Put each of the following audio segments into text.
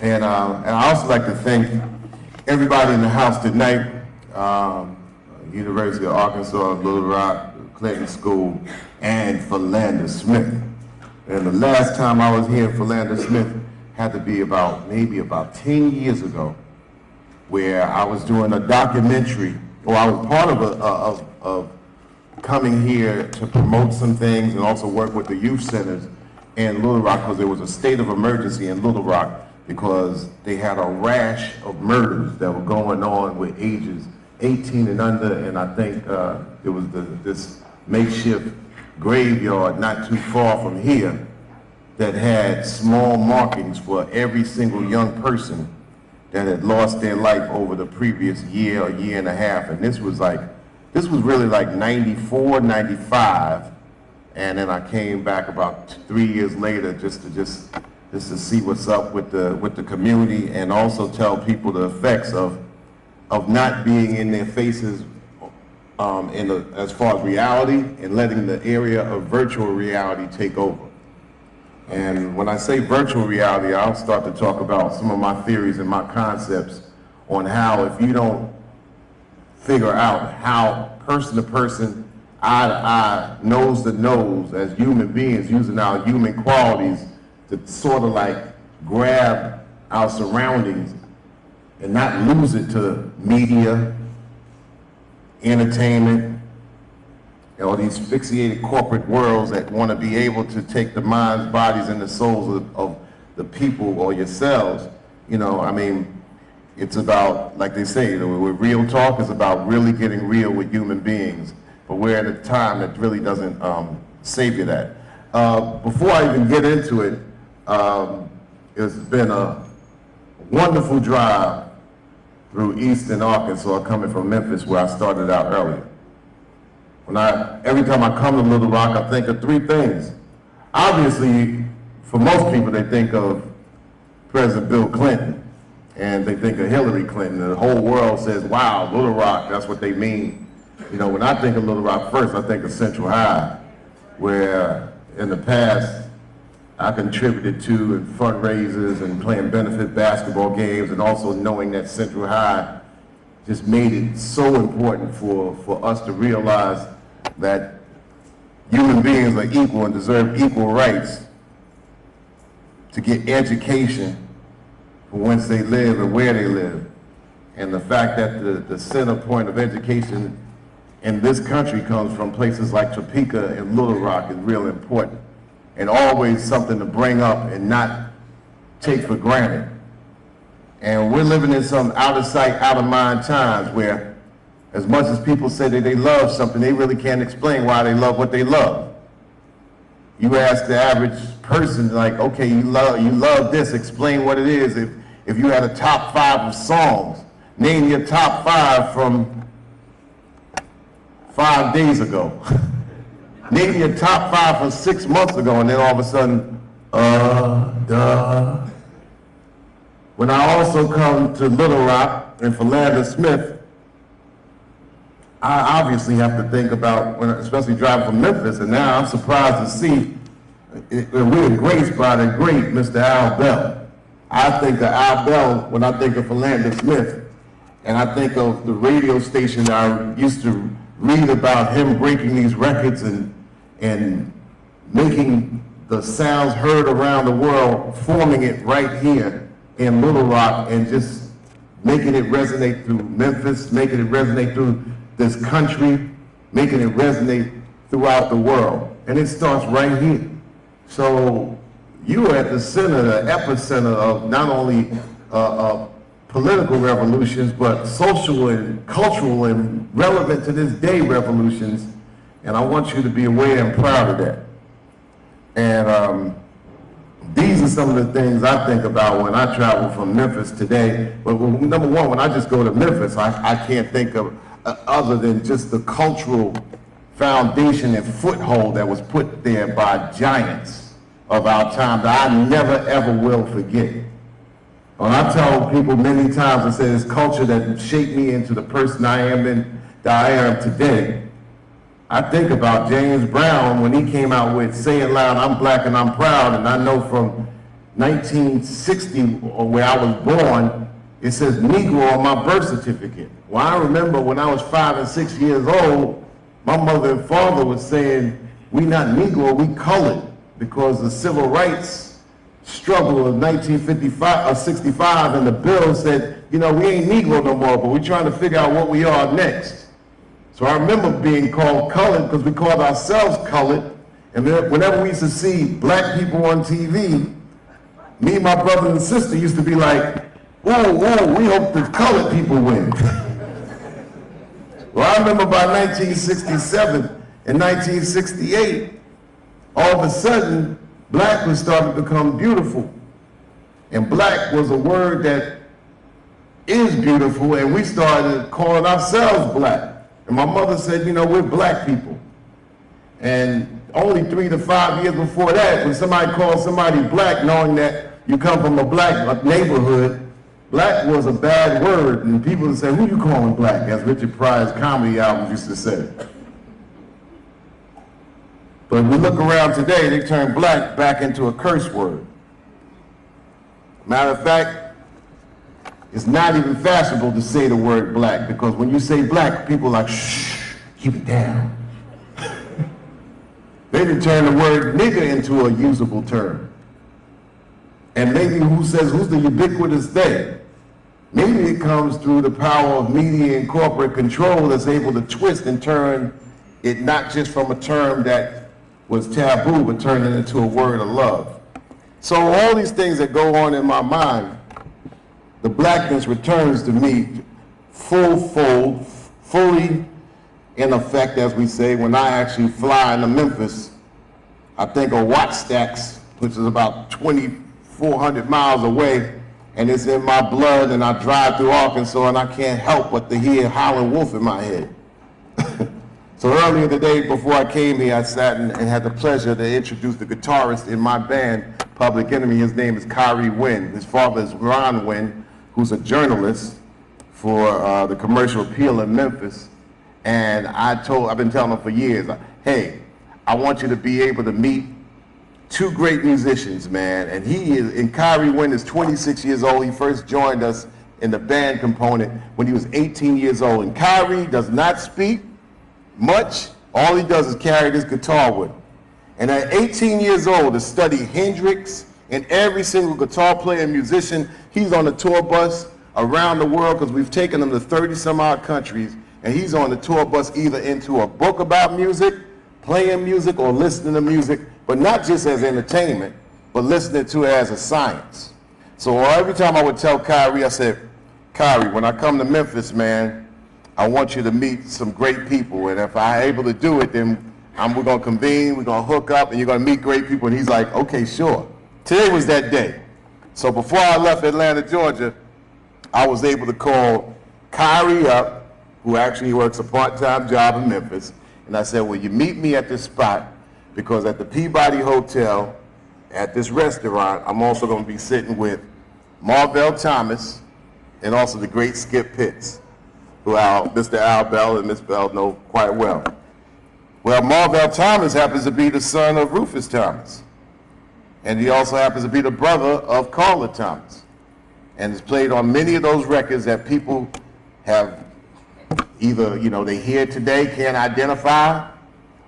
And I also like to thank everybody in the house tonight, University of Arkansas, Little Rock, Clinton School, and Philander Smith. And the last time I was here, Philander Smith had to be maybe about 10 years ago, where I was doing a documentary, or I was part of coming here to promote some things and also work with the youth centers in Little Rock, because there was a state of emergency in Little Rock because they had a rash of murders that were going on with ages 18 and under, and I think it was this makeshift graveyard not too far from here that had small markings for every single young person that had lost their life over the previous year or year and a half. And this was really like 94, 95. And then I came back about 3 years later just to see what's up with the community, and also tell people the effects of not being in their faces as far as reality, and letting the area of virtual reality take over. And when I say virtual reality, I'll start to talk about some of my theories and my concepts on how, if you don't figure out how person to person, eye to eye, nose to nose, as human beings, using our human qualities to sort of like grab our surroundings and not lose it to media, entertainment, all these fixated corporate worlds that want to be able to take the minds, bodies, and the souls of the people or yourselves. You know, I mean, it's about, like they say, with real talk is about really getting real with human beings. But we're at a time that really doesn't save you that. Before I even get into it, it's been a wonderful drive through Eastern Arkansas, coming from Memphis, where I started out earlier. Every time I come to Little Rock, I think of three things. Obviously, for most people, they think of President Bill Clinton, and they think of Hillary Clinton. And the whole world says, wow, Little Rock, that's what they mean. You know, when I think of Little Rock first, I think of Central High, where in the past, I contributed to in fundraisers and playing benefit basketball games, and also knowing that Central High just made it so important for us to realize that human beings are equal and deserve equal rights to get education from whence they live and where they live. And the fact that the center point of education in this country comes from places like Topeka and Little Rock is real important, and always something to bring up and not take for granted. And we're living in some out of sight, out of mind times where, as much as people say that they love something, they really can't explain why they love what they love. You ask the average person, like, okay, you love this, explain what it is. If you had a top 5 of songs, name your top 5 from 5 days ago. Name your top 5 from 6 months ago, and then all of a sudden, duh. When I also come to Little Rock and Philander Smith, I obviously have to think about, especially driving from Memphis, and now I'm surprised to see we're graced by the great Mr. Al Bell. I think of Al Bell when I think of Philander Smith, and I think of the radio station that I used to read about him breaking these records and making the sounds heard around the world, forming it right here in Little Rock, and just making it resonate through Memphis, making it resonate through this country, making it resonate throughout the world. And it starts right here. So you are at the center, the epicenter of not only political revolutions, but social and cultural and relevant to this day revolutions. And I want you to be aware and proud of that. And these are some of the things I think about when I travel from Memphis today. But number one, when I just go to Memphis, I can't think of other than just the cultural foundation and foothold that was put there by giants of our time that I never ever will forget. When I tell people many times, I say this culture that shaped me into the person I am today, I think about James Brown when he came out with Say It Loud, I'm Black and I'm Proud, and I know from 1960, or where I was born, it says Negro on my birth certificate. Well, I remember when I was 5 and 6 years old, my mother and father was saying, we not Negro, we colored, because the civil rights struggle of 1955 or 65, and the bill said, you know, we ain't Negro no more, but we're trying to figure out what we are next. So I remember being called colored because we called ourselves colored, and whenever we used to see black people on TV, me and my brother and sister used to be like, ooh, we hope the colored people win. Well, I remember by 1967 and 1968, all of a sudden, black was starting to become beautiful. And black was a word that is beautiful, and we started calling ourselves black. And my mother said, you know, we're black people. And only 3 to 5 years before that, when somebody called somebody black, knowing that you come from a black neighborhood, black was a bad word, and people would say, who you calling black? As Richard Pryor's comedy album used to say. But we look around today, they turn black back into a curse word. Matter of fact, it's not even fashionable to say the word black, because when you say black, people are like, shh, keep it down. They didn't turn the word nigger into a usable term. And maybe who's the ubiquitous they? Maybe it comes through the power of media and corporate control that's able to twist and turn it not just from a term that was taboo, but turn it into a word of love. So all these things that go on in my mind, the blackness returns to me fully in effect, as we say, when I actually fly into Memphis. I think of Watch Stacks, which is about 2,400 miles away, and it's in my blood, and I drive through Arkansas, and I can't help but to hear Howlin' Wolf in my head. So earlier today, before I came here, I sat and had the pleasure to introduce the guitarist in my band, Public Enemy. His name is Kyrie Wynn. His father is Ron Wynn, who's a journalist for the Commercial Appeal in Memphis. And I've been telling him for years, hey, I want you to be able to meet 2 great musicians, man. And Kyrie Wynn is 26 years old. He first joined us in the band component when he was 18 years old. And Kyrie does not speak much. All he does is carry this guitar with him. And at 18 years old, to study Hendrix and every single guitar player and musician, he's on the tour bus around the world, because we've taken him to 30 some odd countries, and he's on the tour bus either into a book about music, playing music, or listening to music, but not just as entertainment, but listening to it as a science. So every time I would tell Kyrie, I said, Kyrie, when I come to Memphis, man, I want you to meet some great people, and if I'm able to do it, then we're going to convene, we're going to hook up, and you're going to meet great people. And he's like, okay, sure. Today was that day. So before I left Atlanta, Georgia, I was able to call Kyrie up, who actually works a part-time job in Memphis, and I said, will you meet me at this spot, because at the Peabody Hotel, at this restaurant, I'm also going to be sitting with Marvell Thomas and also the great Skip Pitts, who Mr. Al Bell and Miss Bell know quite well. Well, Marvell Thomas happens to be the son of Rufus Thomas. And he also happens to be the brother of Carla Thomas. And has played on many of those records that people have either, they hear today, can't identify.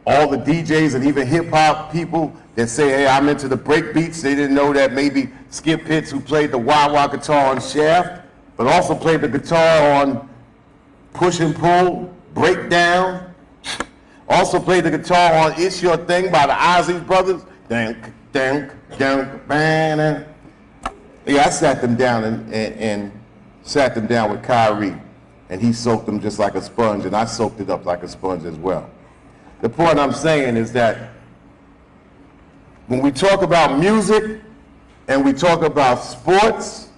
All the DJs and even hip hop people that say, hey, I'm into the break beats, they didn't know that maybe Skip Pitts, who played the wah-wah guitar on Shaft, but also played the guitar on Push and Pull, Breakdown. Also played the guitar on It's Your Thing by the Ozzy Brothers. Yeah, I sat them down and sat them down with Kyrie, and he soaked them just like a sponge, and I soaked it up like a sponge as well. The point I'm saying is that when we talk about music, and we talk about sports,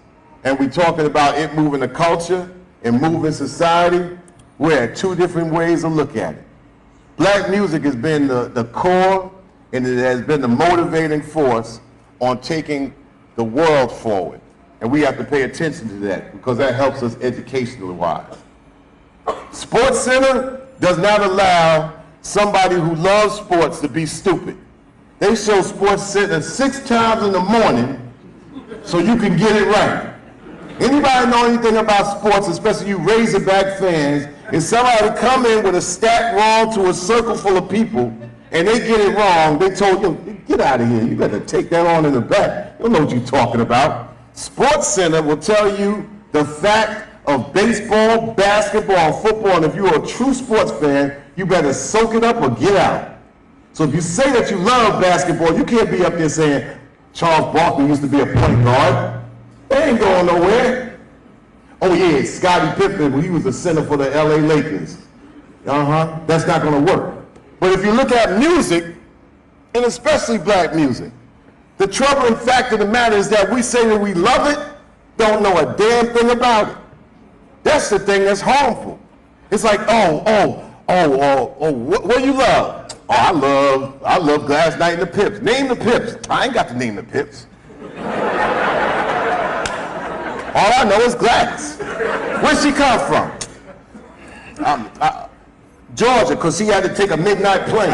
and we talking about it moving the culture and moving society, we're at 2 different ways to look at it. Black music has been the core, and it has been the motivating force on taking the world forward. And we have to pay attention to that, because that helps us educationally wise. Sports Center does not allow somebody who loves sports to be stupid. They show Sports Center 6 times in the morning so you can get it right. Anybody know anything about sports, especially you Razorback fans, if somebody come in with a stat wrong to a circle full of people and they get it wrong, they told you, get out of here, you better take that on in the back. You don't know what you're talking about. Sports Center will tell you the fact of baseball, basketball, football, and if you're a true sports fan, you better soak it up or get out. So if you say that you love basketball, you can't be up there saying, Charles Barkley used to be a point guard. They ain't going nowhere. Oh yeah, Scottie Pippen, he was the center for the LA Lakers. That's not gonna work. But if you look at music, and especially black music, the troubling fact of the matter is that we say that we love it, don't know a damn thing about it. That's the thing that's harmful. It's like, what do you love? Oh, I love Last Night in the Pips. Name the Pips. I ain't got to name the Pips. All I know is Gladys. Where'd she come from? Georgia, because she had to take a midnight plane.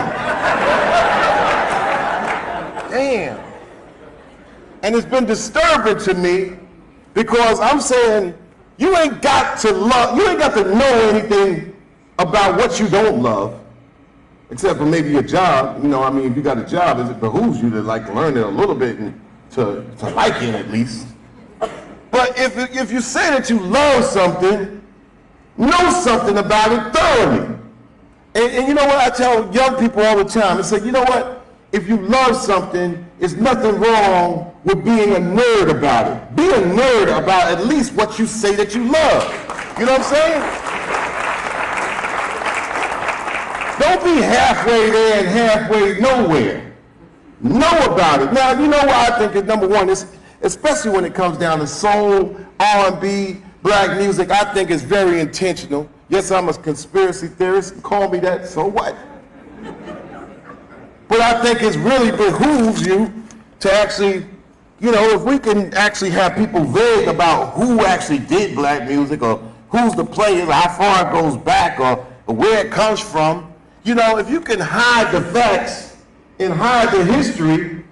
Damn. And it's been disturbing to me because I'm saying you ain't got to know anything about what you don't love, except for maybe your job. You know, I mean, if you got a job, it behooves you to like learn it a little bit and to like it at least. But if you say that you love something, know something about it thoroughly. And you know what I tell young people all the time? I say, you know what? If you love something, there's nothing wrong with being a nerd about it. Be a nerd about at least what you say that you love. You know what I'm saying? Don't be halfway there and halfway nowhere. Know about it. Now, you know what I think is number one, is especially when it comes down to soul, R&B, black music, I think it's very intentional. Yes, I'm a conspiracy theorist. Call me that, so what? But I think it really behooves you to actually, you know, if we can actually have people vague about who actually did black music or who's the players, how far it goes back or where it comes from, you know, if you can hide the facts and hide the history,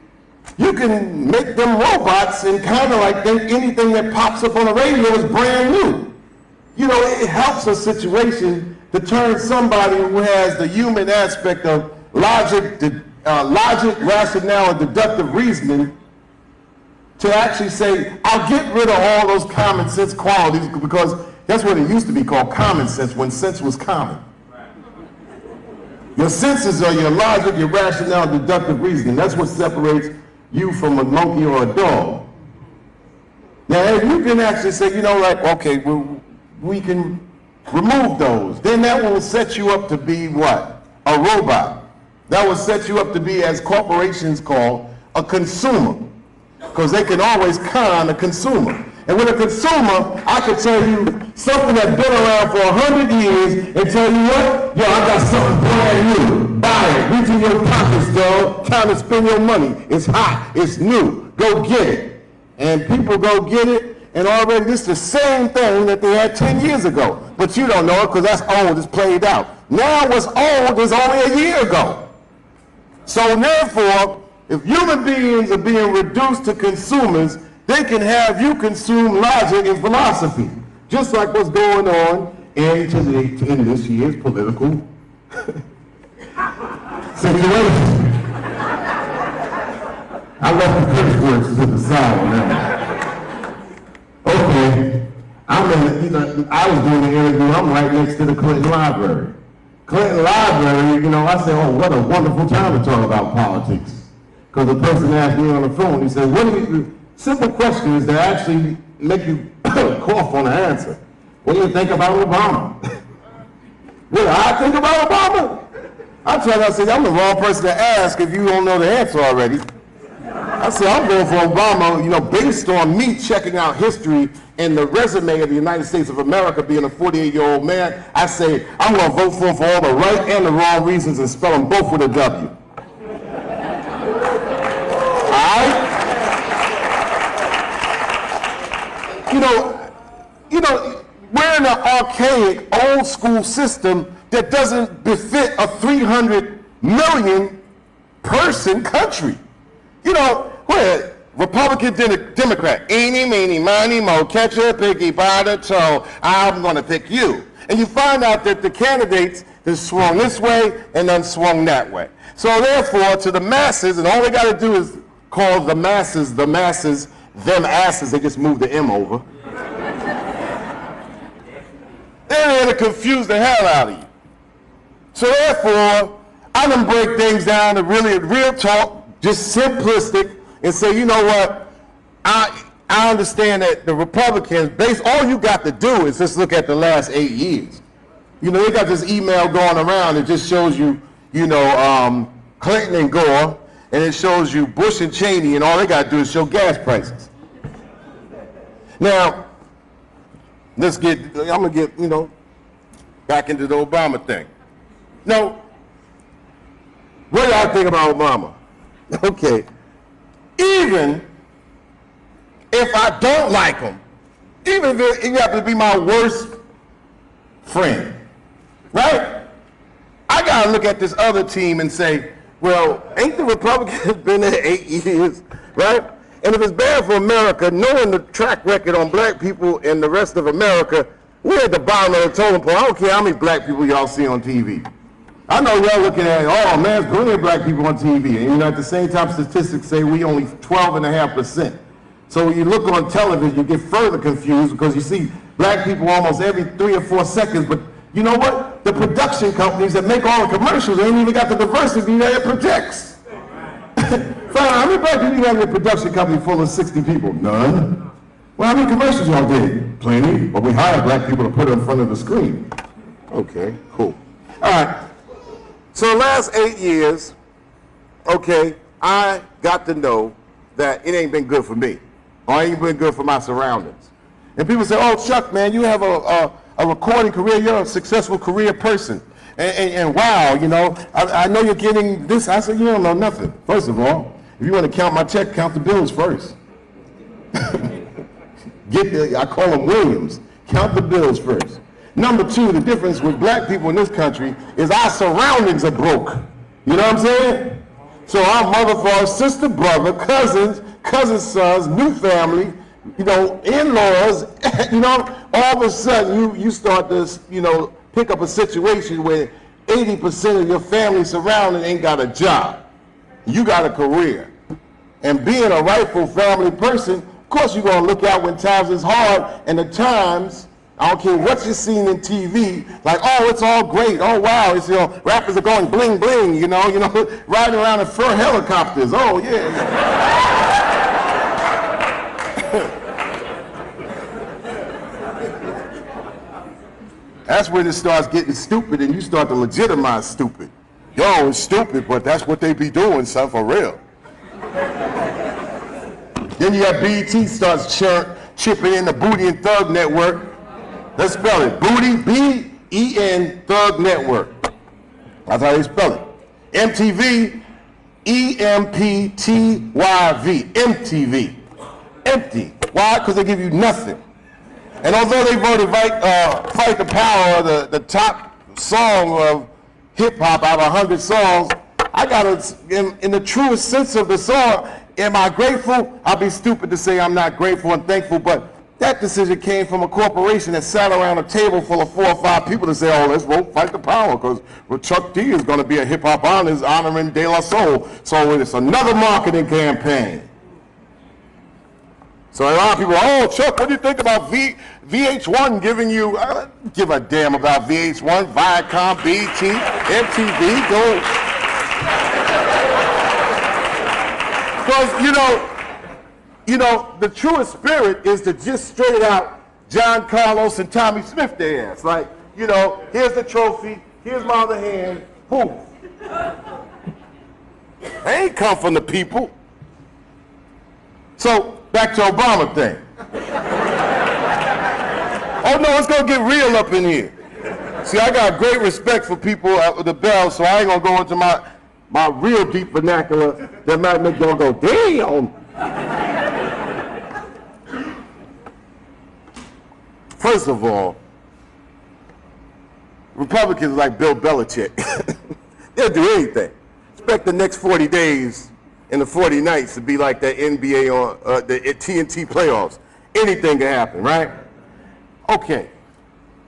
you can make them robots and kind of like think anything that pops up on the radio is brand new. You know, it helps a situation to turn somebody who has the human aspect of logic, rationale, and deductive reasoning to actually say, I'll get rid of all those common sense qualities because that's what it used to be called, common sense, when sense was common. Your senses are your logic, your rationale, deductive reasoning. That's what separates you from a monkey or a dog. Now, if you can actually say, you know, like, okay, we can remove those, then that will set you up to be what? A robot. That will set you up to be, as corporations call, a consumer. Because they can always con a consumer. And with a consumer, I could tell you something that's been around for 100 years and tell you what? Yo, I got something brand new. Buy it. Reach in your pockets, dog. Time to spend your money. It's hot. It's new. Go get it. And people go get it, and already this is the same thing that they had 10 years ago. But you don't know it because that's old. It's played out. Now what's old is only a year ago. So therefore, if human beings are being reduced to consumers, they can have you consume logic and philosophy, just like what's going on in this year's political situation. I left the curse words to the side on that one. Okay, I was doing the interview, I'm right next to the Clinton Library. Clinton Library, you know, I said, oh, what a wonderful time to talk about politics. Because the person asked me on the phone, he said, what do you, simple questions that actually make you cough on the answer. What do you think about Obama? What do I think about Obama? I told him, I said, I'm the wrong person to ask if you don't know the answer already. I said, I'm going for Obama, you know, based on me checking out history and the resume of the United States of America being a 48-year-old man. I say, I'm going to vote for him for all the right and the wrong reasons and spell them both with a W. You know, we're in an archaic, old school system that doesn't befit a 300 million person country. You know, Republican, Democrat, eeny, meeny, miny, mo, catch a piggy by the toe, I'm gonna pick you. And you find out that the candidates have swung this way and then swung that way. So therefore, to the masses, and all they gotta do is call the masses, them asses, they just move the M over. They're there to confuse the hell out of you. So therefore, I done break things down to really real talk, just simplistic, and say, you know what, I understand that the Republicans, all you got to do is just look at the last 8 years. You know, they got this email going around that just shows you, Clinton and Gore, and it shows you Bush and Cheney, and all they got to do is show gas prices. Now, I'm gonna get, back into the Obama thing. Now, what do y'all think about Obama? Okay, even if I don't like him, even if he happens to be my worst friend, right? I gotta look at this other team and say, well, ain't the Republicans been there 8 years, right? And if it's bad for America, knowing the track record on black people and the rest of America, we're at the bottom of the totem pole. I don't care how many black people y'all see on TV. I know y'all looking at, oh man, there's plenty of black people on TV. And at the same time, statistics say we only 12.5%. So when you look on television, you get further confused because you see black people almost every 3 or 4 seconds. But you know what? The production companies that make all the commercials ain't even got the diversity that it projects. Fine, how many black people you have in a production company full of 60 people? None. Well, how many commercials y'all did? Plenty. But we hired black people to put in front of the screen. Okay, cool. All right. So the last 8 years, okay, I got to know that it ain't been good for me. Or it ain't been good for my surroundings. And people say, oh, Chuck, man, you have a recording career. You're a successful career person. And wow, I know you're getting this. I said, you don't know nothing. First of all, if you want to count my check, count the bills first. I call them Williams. Count the bills first. Number two, the difference with black people in this country is our surroundings are broke. You know what I'm saying? So our mother, father, sister, brother, cousins, cousin sons, new family, in-laws, all of a sudden you start to, pick up a situation where 80% of your family surrounding ain't got a job. You got a career. And being a rightful family person, of course you're going to look out when times is hard, and the times, I don't care what you're seeing in TV, like, oh, it's all great, oh wow, it's, rappers are going bling bling, riding around in fur helicopters, oh yeah. That's when it starts getting stupid and you start to legitimize stupid. Yo, it's stupid, but that's what they be doing, son, for real. Then you got BET starts chipping in the Booty and Thug Network. Let's spell it. Booty, B-E-N, Thug Network. That's how they spell it. MTV, E-M-P-T-Y-V. MTV. Empty. Why? Because they give you nothing. And although they voted Fight the Power, the top song of hip-hop out of 100 songs, I got in the truest sense of the song, am I grateful? I'll be stupid to say I'm not grateful and thankful, but that decision came from a corporation that sat around a table full of 4 or 5 people to say, oh, let's vote Fight the Power, because Chuck D is going to be a hip-hop honors honoring De La Soul. So it's another marketing campaign. So a lot of people, oh, Chuck, what do you think about VH1 giving you, I don't give a damn about VH1, Viacom, BET, MTV, go. Because, the truest spirit is to just straight out John Carlos and Tommy Smith their ass. Like, here's the trophy, here's my other hand, poof. They ain't come from the people. So, back to Obama thing. Oh no, it's gonna get real up in here. See, I got great respect for people at the Bell, so I ain't gonna go into my real deep vernacular that might make y'all go, damn. First of all, Republicans like Bill Belichick. They'll do anything. Expect the next 40 days in the 40 nights to be like that NBA on the TNT playoffs. Anything can happen, right? Okay.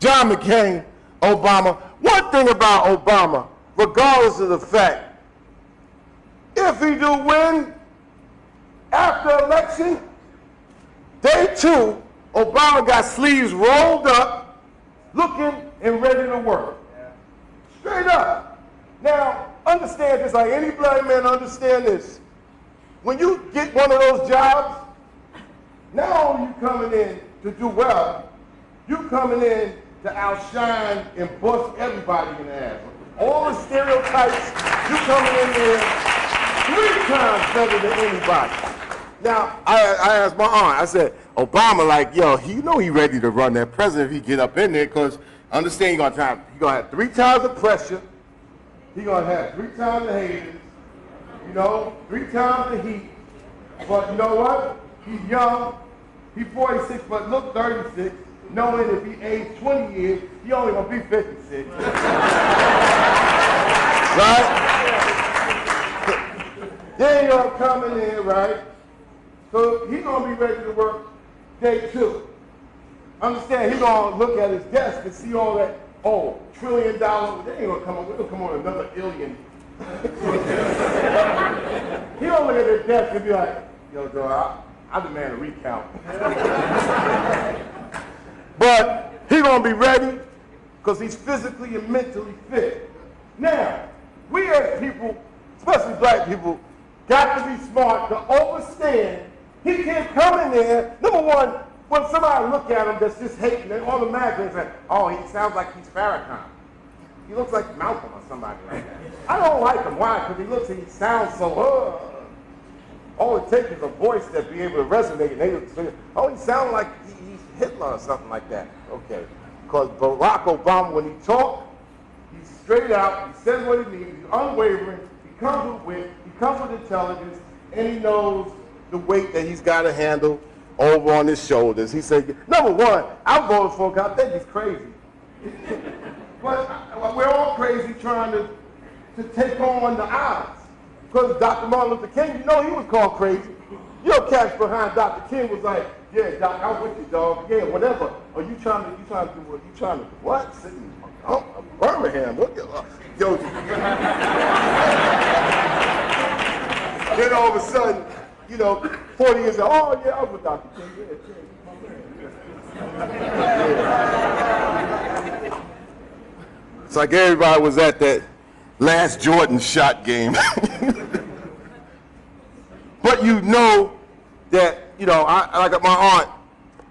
John McCain, Obama. One thing about Obama, regardless of the fact, if he do win after election, day 2, Obama got sleeves rolled up, looking and ready to work. Straight up. Now, understand this, like any black man understand this. When you get one of those jobs, not only you coming in to do well, you coming in to outshine and bust everybody in the ass. All the stereotypes, you coming in there 3 times better than anybody. Now, I asked my aunt, I said, Obama, like, yo, you know he ready to run that president if he get up in there, because understand he gonna have 3 times the pressure, he gonna have 3 times the haters, you know, 3 times the heat. But you know what? He's young, he's 46, but look 36, knowing if he aged 20 years, he only gonna be 56. Right? Then you're coming in, right? So he's gonna be ready to work day 2. Understand, he's gonna look at his desk and see all that, oh, $1 trillion, they ain't gonna come on, we're gonna come on another billion. He gonna look at his desk and be like, yo, Joe, I demand a recount. But he's gonna be ready because he's physically and mentally fit. Now, we as people, especially black people, got to be smart to understand he can't come in there. Number one, when somebody look at him that's just hating, they automatically say, oh, he sounds like he's Farrakhan. He looks like Malcolm or somebody like that. I don't like him. Why? Because he looks and he sounds so, all it takes is a voice that be able to resonate. And they would say, oh, he sounds like he's Hitler or something like that. Okay. Because Barack Obama, when he talks, he's straight out. He says what he means. He's unwavering. He comes with wit. He comes with intelligence. And he knows the weight that he's got to handle over on his shoulders. He said, number one, I'm voting for him because I think he's crazy. But we're all crazy trying to take on the odds. Because Dr. Martin Luther King, you know he was called crazy. Your catch behind Dr. King was like, yeah, Doc, I'm with you, dog. Yeah, whatever. Are you trying to do what? You trying to do what? Oh, Birmingham. What? Yo. Then all of a sudden, you know, 40 years old, oh yeah, I was with Dr. King. Yeah. It's like everybody was at that last Jordan shot game. But you know that, you know, I like my aunt,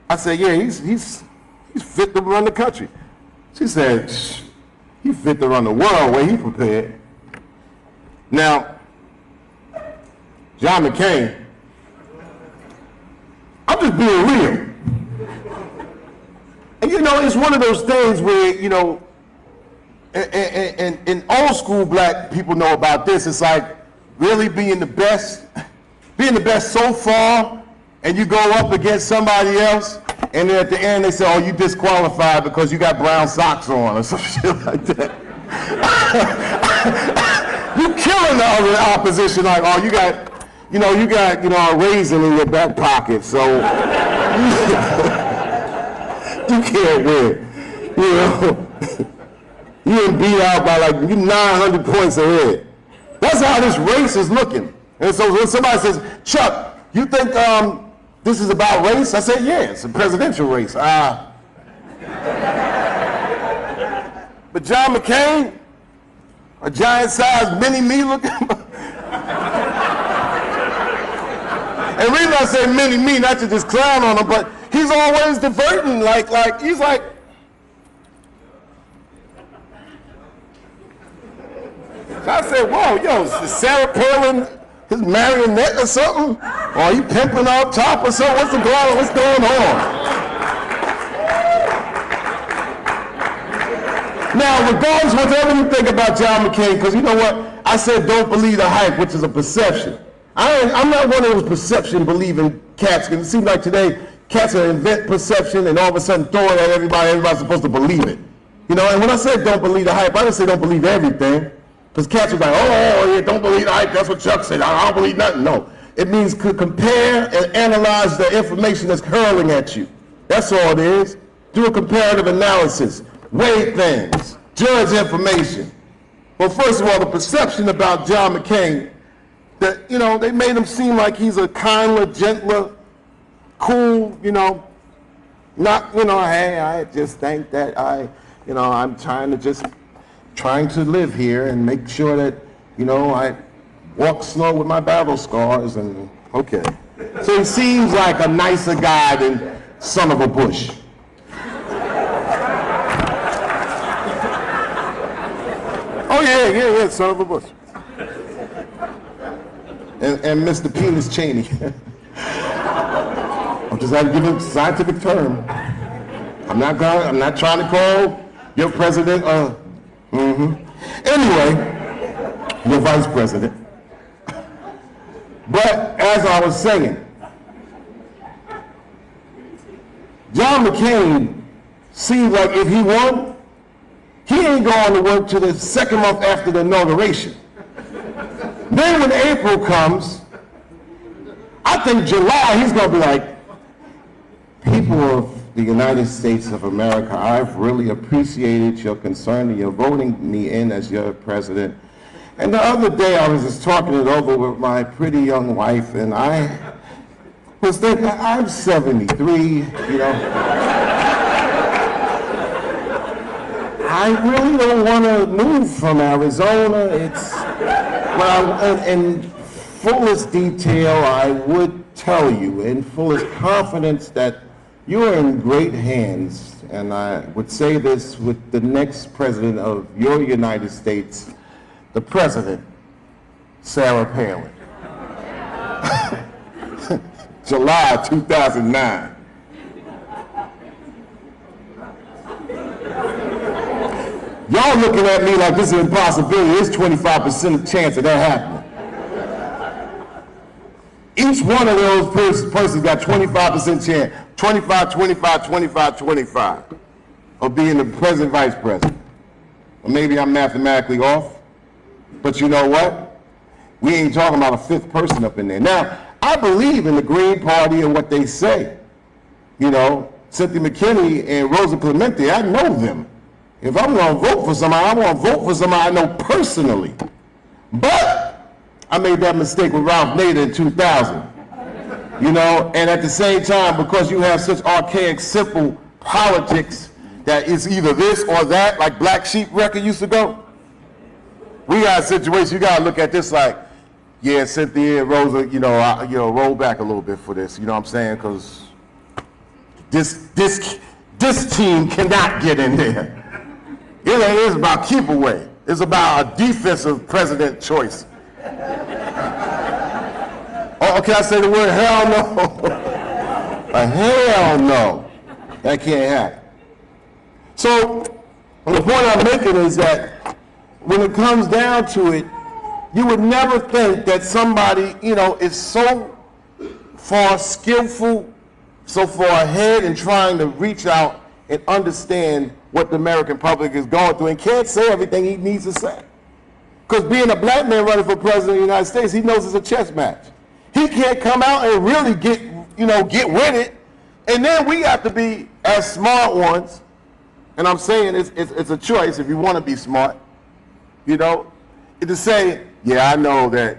I said, yeah, he's fit to run the country. She said, he's fit to run the world where he prepared. Now, John McCain, I'm just being real. And you know, it's one of those things where, you know, and old school black people know about this. It's like really being the best so far, and you go up against somebody else, and then at the end they say, oh, you disqualified because you got brown socks on or some shit like that. You killing the other opposition, like, oh, you got a raisin in your back pocket, so you can't win. You know, you been beat out by like 900 points ahead. That's how this race is looking. And so when somebody says, Chuck, you think this is about race? I said, yeah, it's a presidential race. But John McCain, a giant-sized mini-me looking. And the reason I say mini-me, not to just clown on him, but he's always diverting, like he's like, I said, whoa, yo, is Sarah Palin his marionette or something? Or are you pimping up top or something? What's going on? Now, regardless of whatever you think about John McCain, because you know what? I said don't believe the hype, which is a perception. I'm not one of those perception-believing cats, because it seems like today, cats will invent perception and all of a sudden throw it at everybody, everybody's supposed to believe it. You know, and when I said don't believe the hype, I didn't say don't believe everything. Because cats are like, oh, yeah, don't believe hype, that's what Chuck said, I don't believe nothing. No, it means compare and analyze the information that's hurling at you. That's all it is. Do a comparative analysis, weigh things, judge information. Well, first of all, the perception about John McCain, that, you know, they made him seem like he's a kinder, gentler, cool, you know, not, you know, hey, I just think that I'm trying to live here and make sure that, you know, I walk slow with my battle scars and, okay. So he seems like a nicer guy than son of a Bush. Oh yeah, son of a Bush. And Mr. Penis Cheney. I'm just going to give him a scientific term. I'm not trying to call your president Anyway, your vice president. But as I was saying, John McCain seems like if he won, he ain't going to work till the second month after the inauguration. Then when April comes, I think July, he's going to be like, people of the United States of America, I've really appreciated your concern and you're voting me in as your president. And the other day I was just talking it over with my pretty young wife, and I was thinking, I'm 73, you know. I really don't want to move from Arizona. It's, well, in fullest detail, I would tell you, in fullest confidence, that you are in great hands, and I would say this with the next president of your United States, the president, Sarah Palin. July 2009. Y'all looking at me like this is an impossibility. There's 25% chance of that happening. Each one of those persons got 25% chance, 25, 25, 25, 25 of being the president, vice president. Or maybe I'm mathematically off, but you know what? We ain't talking about a fifth person up in there. Now, I believe in the Green Party and what they say. You know, Cynthia McKinney and Rosa Clemente, I know them. If I'm gonna vote for somebody, I want to vote for somebody I know personally. But I made that mistake with Ralph Nader in 2000. You know, and at the same time, because you have such archaic, simple politics that it's either this or that, like Black Sheep record used to go, we got a situation, you gotta look at this like, yeah, Cynthia and Rosa, roll back a little bit for this, you know what I'm saying? Because this team cannot get in there. It ain't about keep away. It's about a defensive president choice. Oh, can I say the word hell no? Hell no. That can't happen. So the point I'm making is that when it comes down to it, you would never think that somebody, you know, is so far skillful, so far ahead in trying to reach out and understand what the American public is going through and can't say everything he needs to say. Because being a black man running for president of the United States, he knows it's a chess match. He can't come out and really get with it. And then we have to be as smart ones. And I'm saying it's a choice if you want to be smart, you know, to say, yeah, I know that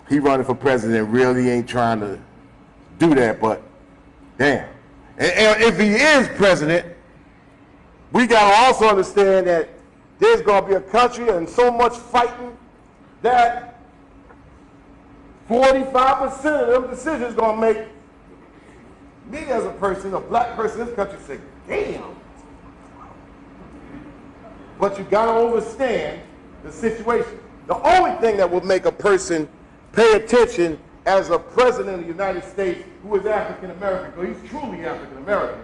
he running for president really ain't trying to do that, but damn. And if he is president, we got to also understand that there's going to be a country and so much fighting that 45% of them decisions going to make me as a person, a black person in this country, say, damn. But you got to understand the situation. The only thing that will make a person pay attention as a president of the United States who is African American, because he's truly African American.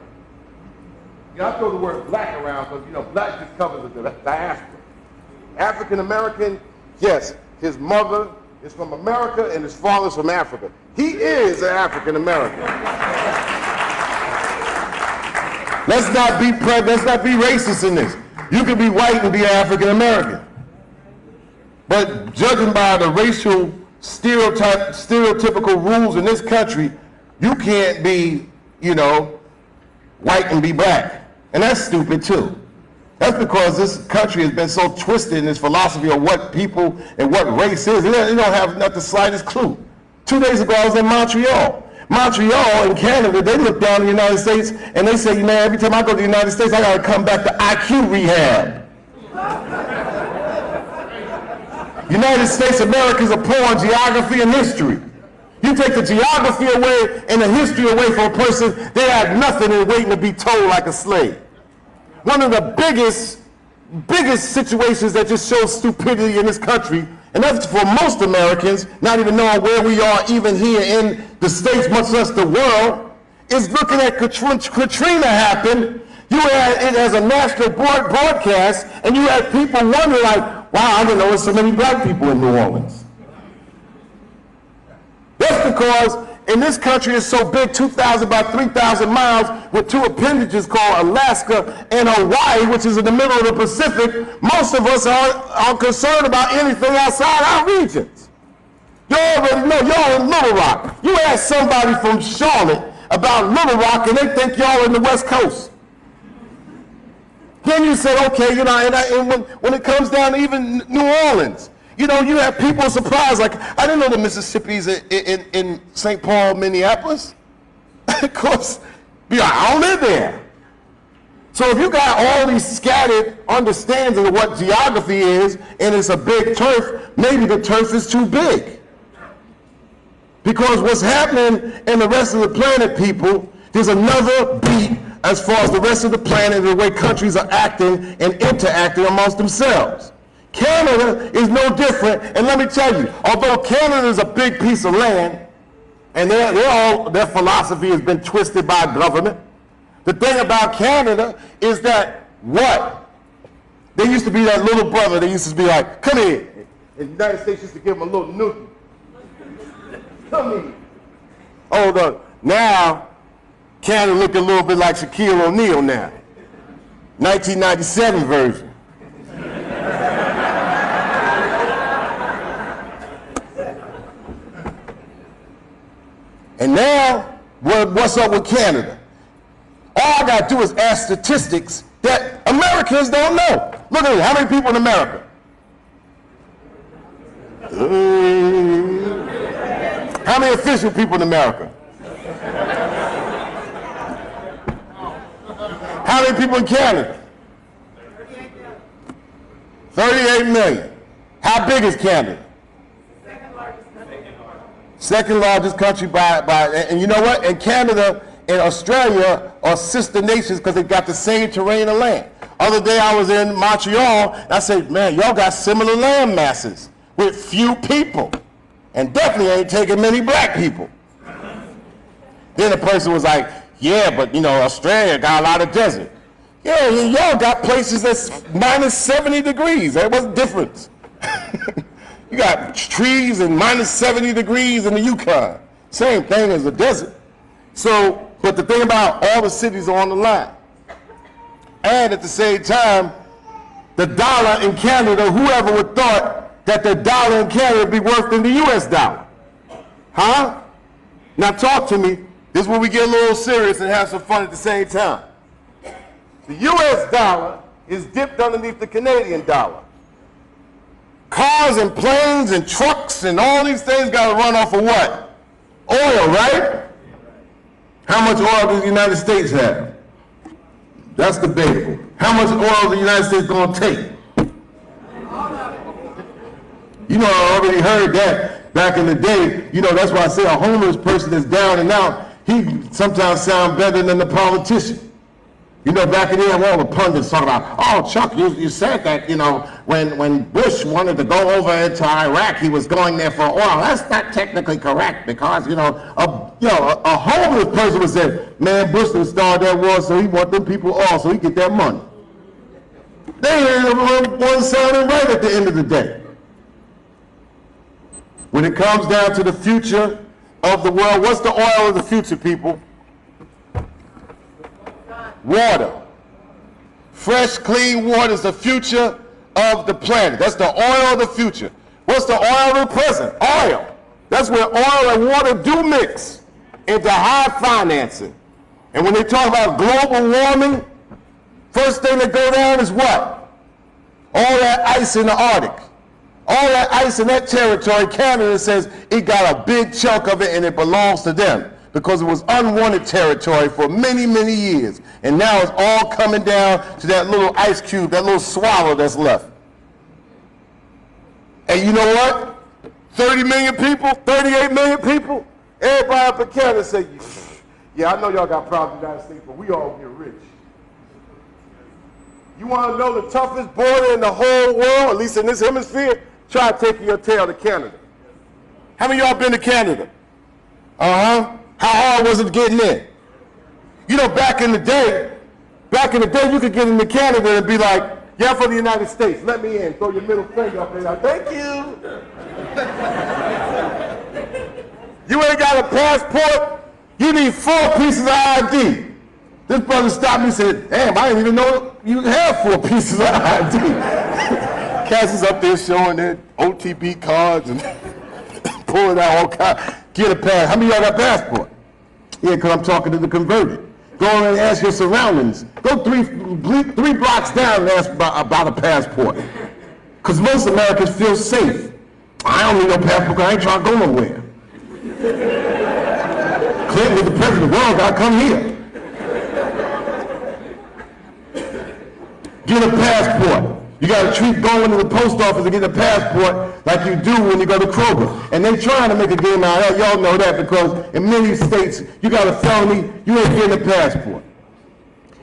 You know, I throw the word black around because, you know, black just covers the diaspora. African American, yes, his mother is from America and his father is from Africa. He is an African American. Let's not be racist in this. You can be white and be African American. But judging by the racial stereotypical rules in this country, you can't be, you know, white and be black. And that's stupid too. That's because this country has been so twisted in its philosophy of what people and what race is. They don't have not the slightest clue. 2 days ago, I was in Montreal. Montreal in Canada, they look down in the United States and they say, man, every time I go to the United States, I gotta come back to IQ rehab. United States Americans are poor on geography and history. You take the geography away and the history away from a person, they have nothing in waiting to be told like a slave. One of the biggest situations that just shows stupidity in this country, and that's for most Americans, not even knowing where we are even here in the States, much less the world, is looking at Katrina happen. You had it as a national broadcast, and you had people wondering like, wow, I didn't know there's so many black people in New Orleans. That's because in this country it's so big, 2,000 by 3,000 miles, with two appendages called Alaska and Hawaii, which is in the middle of the Pacific. Most of us are concerned about anything outside our regions. You already know, y'all in Little Rock. You ask somebody from Charlotte about Little Rock and they think y'all in the West Coast. Then you say, okay, you know, and when it comes down to even New Orleans, you know, you have people surprised, like, I didn't know the Mississippi's in St. Paul, Minneapolis. Of course, I don't live there. So if you got all these scattered understandings of what geography is, and it's a big turf, maybe the turf is too big. Because what's happening in the rest of the planet, people, there's another beat as far as the rest of the planet, the way countries are acting and interacting amongst themselves. Canada is no different, and let me tell you, although Canada is a big piece of land, and their philosophy has been twisted by government, the thing about Canada is that what? There used to be that little brother that used to be like, come here. And the United States used to give him a little nookie. Come here. Hold on. Now, Canada look a little bit like Shaquille O'Neal now. 1997 version. And now, what's up with Canada? All I got to do is ask statistics that Americans don't know. Look at it, how many people in America? How many official people in America? How many people in Canada? 38 million. How big is Canada? Second largest country by, and you know what? And Canada and Australia are sister nations because they got the same terrain of land. Other day I was in Montreal, and I said, man, y'all got similar land masses with few people, and definitely ain't taking many black people. Then the person was like, yeah, but you know, Australia got a lot of desert. Yeah, y'all got places that's minus 70 degrees. That was the difference. You got trees and minus 70 degrees in the Yukon. Same thing as the desert. So, but the thing about all the cities are on the line. And at the same time, the dollar in Canada, whoever would thought that the dollar in Canada would be worse than the US dollar? Huh? Now talk to me. This is where we get a little serious and have some fun at the same time. The US dollar is dipped underneath the Canadian dollar. Cars and planes and trucks and all these things got to run off of what? Oil, right? How much oil does the United States have? That's debatable. How much oil is the United States going to take? You know, I already heard that back in the day. You know, that's why I say a homeless person that's down and out, he sometimes sounds better than the politician. You know, back in there, all the pundits talk about, oh, Chuck, you said that, you know, when Bush wanted to go over into Iraq, he was going there for oil. That's not technically correct because, you know, a homeless person would say, man, Bush didn't start that war, so he want them people oil so he get that money. They ain't one sounding right at the end of the day. When it comes down to the future of the world, what's the oil of the future, people? Water. Fresh, clean water is the future of the planet. That's the oil of the future. What's the oil represent? Oil. That's where oil and water do mix into high financing. And when they talk about global warming, first thing that go down is what? All that ice in the Arctic. All that ice in that territory, Canada says it got a big chunk of it and it belongs to them because it was unwanted territory for many, many years. And now it's all coming down to that little ice cube, that little swallow that's left. And you know what? 30 million people, 38 million people, everybody up in Canada say, yeah, I know y'all got problems in the United States, but we all get rich. You want to know the toughest border in the whole world, at least in this hemisphere? Try taking your tail to Canada. How many of y'all been to Canada? Uh-huh. How hard was it getting in? You know, back in the day, you could get into Canada and be like, yeah, I'm from the United States, let me in. Throw your middle finger up there, like, thank you. You ain't got a passport, you need 4 pieces of ID. This brother stopped me and said, damn, I didn't even know you had 4 pieces of ID. Cassie's up there showing their OTB cards and pulling out all kinds. Get a pass. How many of y'all got passport? Yeah, because I'm talking to the converted. Go on and ask your surroundings. Go three blocks down and ask about a passport. Because most Americans feel safe. I don't need no passport because I ain't trying to go nowhere. Clinton was the president of the world, gotta come here. Get a passport. You got to treat going to the post office and get a passport like you do when you go to Kroger. And they trying to make a game out of that. Y'all know that because in many states, you got a felony, you ain't getting a passport.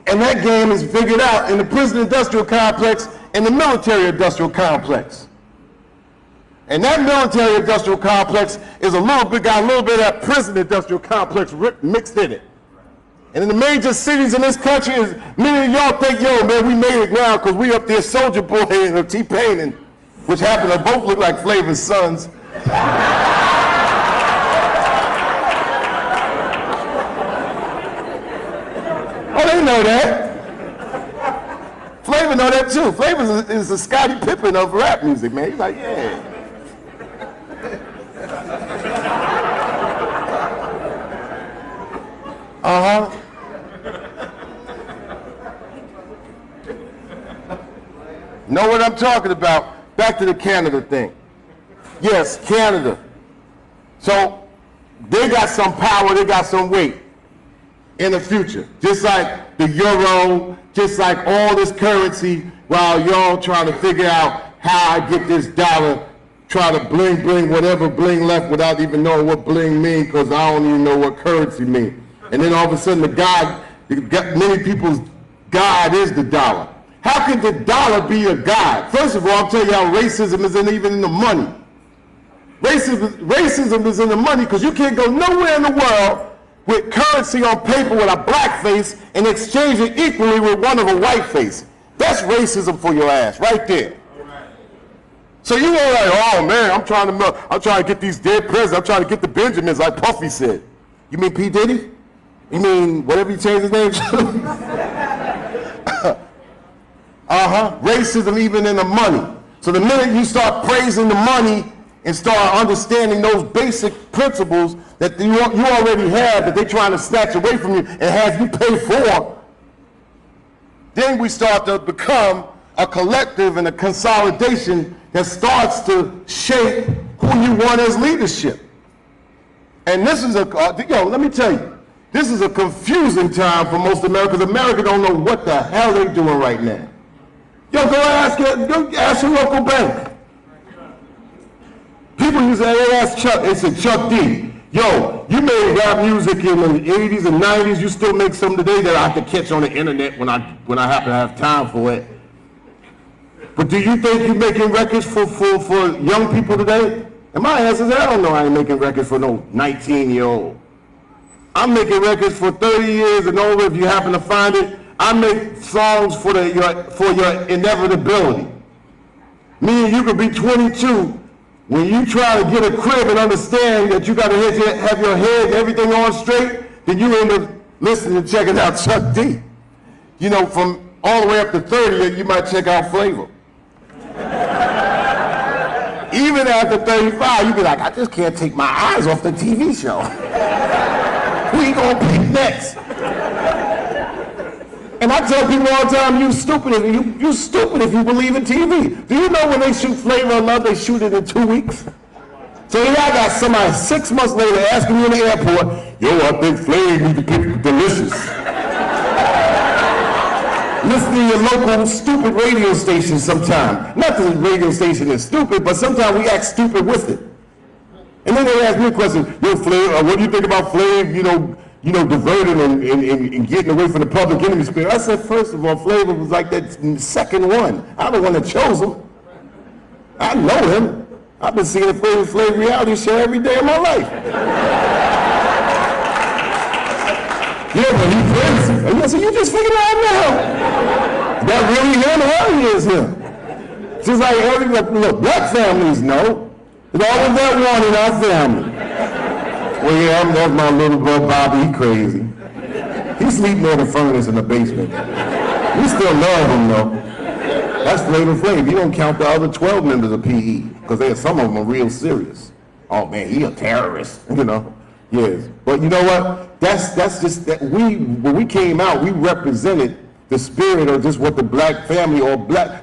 And that game is figured out in the prison industrial complex and the military industrial complex. And that military industrial complex is got a little bit of that prison industrial complex mixed in it. And in the major cities in this country, many of y'all think, yo, man, we made it now because we up there Soulja Boy and T-Pain, which happen to both look like Flavor's sons. Oh, they know that. Flavor know that too. Flavor is the Scottie Pippen of rap music, man. He's like, yeah. Uh-huh. Know what I'm talking about? Back to the Canada thing. Yes, Canada. So they got some power, they got some weight in the future. Just like the euro, just like all this currency, while y'all trying to figure out how I get this dollar, try to bling whatever bling left without even knowing what bling means because I don't even know what currency means. And then all of a sudden many people's God is the dollar. How can the dollar be a God? First of all, I'll tell you how racism isn't even in the money. Racism is in the money because you can't go nowhere in the world with currency on paper with a black face and exchange it equally with one of a white face. That's racism for your ass, right there. So you go like, oh man, I'm trying to get these dead presidents. I'm trying to get the Benjamins, like Puffy said. You mean P. Diddy? You mean whatever you changed his name to? Racism even in the money. So the minute you start praising the money and start understanding those basic principles that you already have that they're trying to snatch away from you and have you pay for, then we start to become a collective and a consolidation that starts to shape who you want as leadership. And this is let me tell you, this is a confusing time for most Americans. America don't know what the hell they're doing right now. Yo, go ask your local bank. People used to ask Chuck, they said, Chuck D, yo, you made rap music in the 80s and 90s, you still make some today that I have to catch on the internet when I happen to have time for it. But do you think you're making records for young people today? And my answer is, I don't know I ain't making records for no 19-year-old. I'm making records for 30 years and older if you happen to find it. I make songs for your inevitability. Meaning you could be 22 when you try to get a crib and understand that you got to have your head, everything on straight, then you end up listening and checking out Chuck D. You know, from all the way up to 30, you might check out Flavor. even after 35, you be like, I just can't take my eyes off the TV show. Who you gonna pick next? And I tell people all the time, you stupid if you believe in TV. Do you know when they shoot Flavor of Love, they shoot it in 2 weeks? So here I got somebody 6 months later asking me in the airport, yo, I think Flav need to pick Delicious. Listen to your local stupid radio station sometime. Not that the radio station is stupid, but sometimes we act stupid with it. And then they ask me a question, yo, Flav, what do you think about Flav, diverting and getting away from the public enemy spirit? I said, first of all, Flavor was like that second one. I'm the one that chose him. I know him. I've been seeing a Flavor reality show every day of my life. Yeah, but he's crazy. And I said, you just figured it out now. Is that really him? Hell, he is him. Just like look, black families know. There's always that one in our family. Well, yeah, that's my little bro Bobby, he crazy. He's sleeping on the furnace in the basement. We still love him though. That's Flavor Flav. You don't count the other 12 members of PE, because some of them are real serious. Oh man, he a terrorist, Yes. But you know what? That's just that when we came out, we represented the spirit or just what the black family or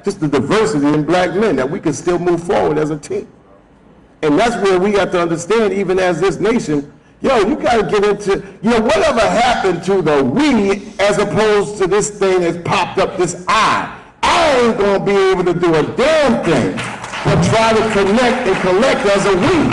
just the diversity in black men, that we can still move forward as a team. And that's where we have to understand, even as this nation, you got to get into, whatever happened to the we as opposed to this thing that's popped up, this I. I ain't going to be able to do a damn thing but try to connect and collect as a we.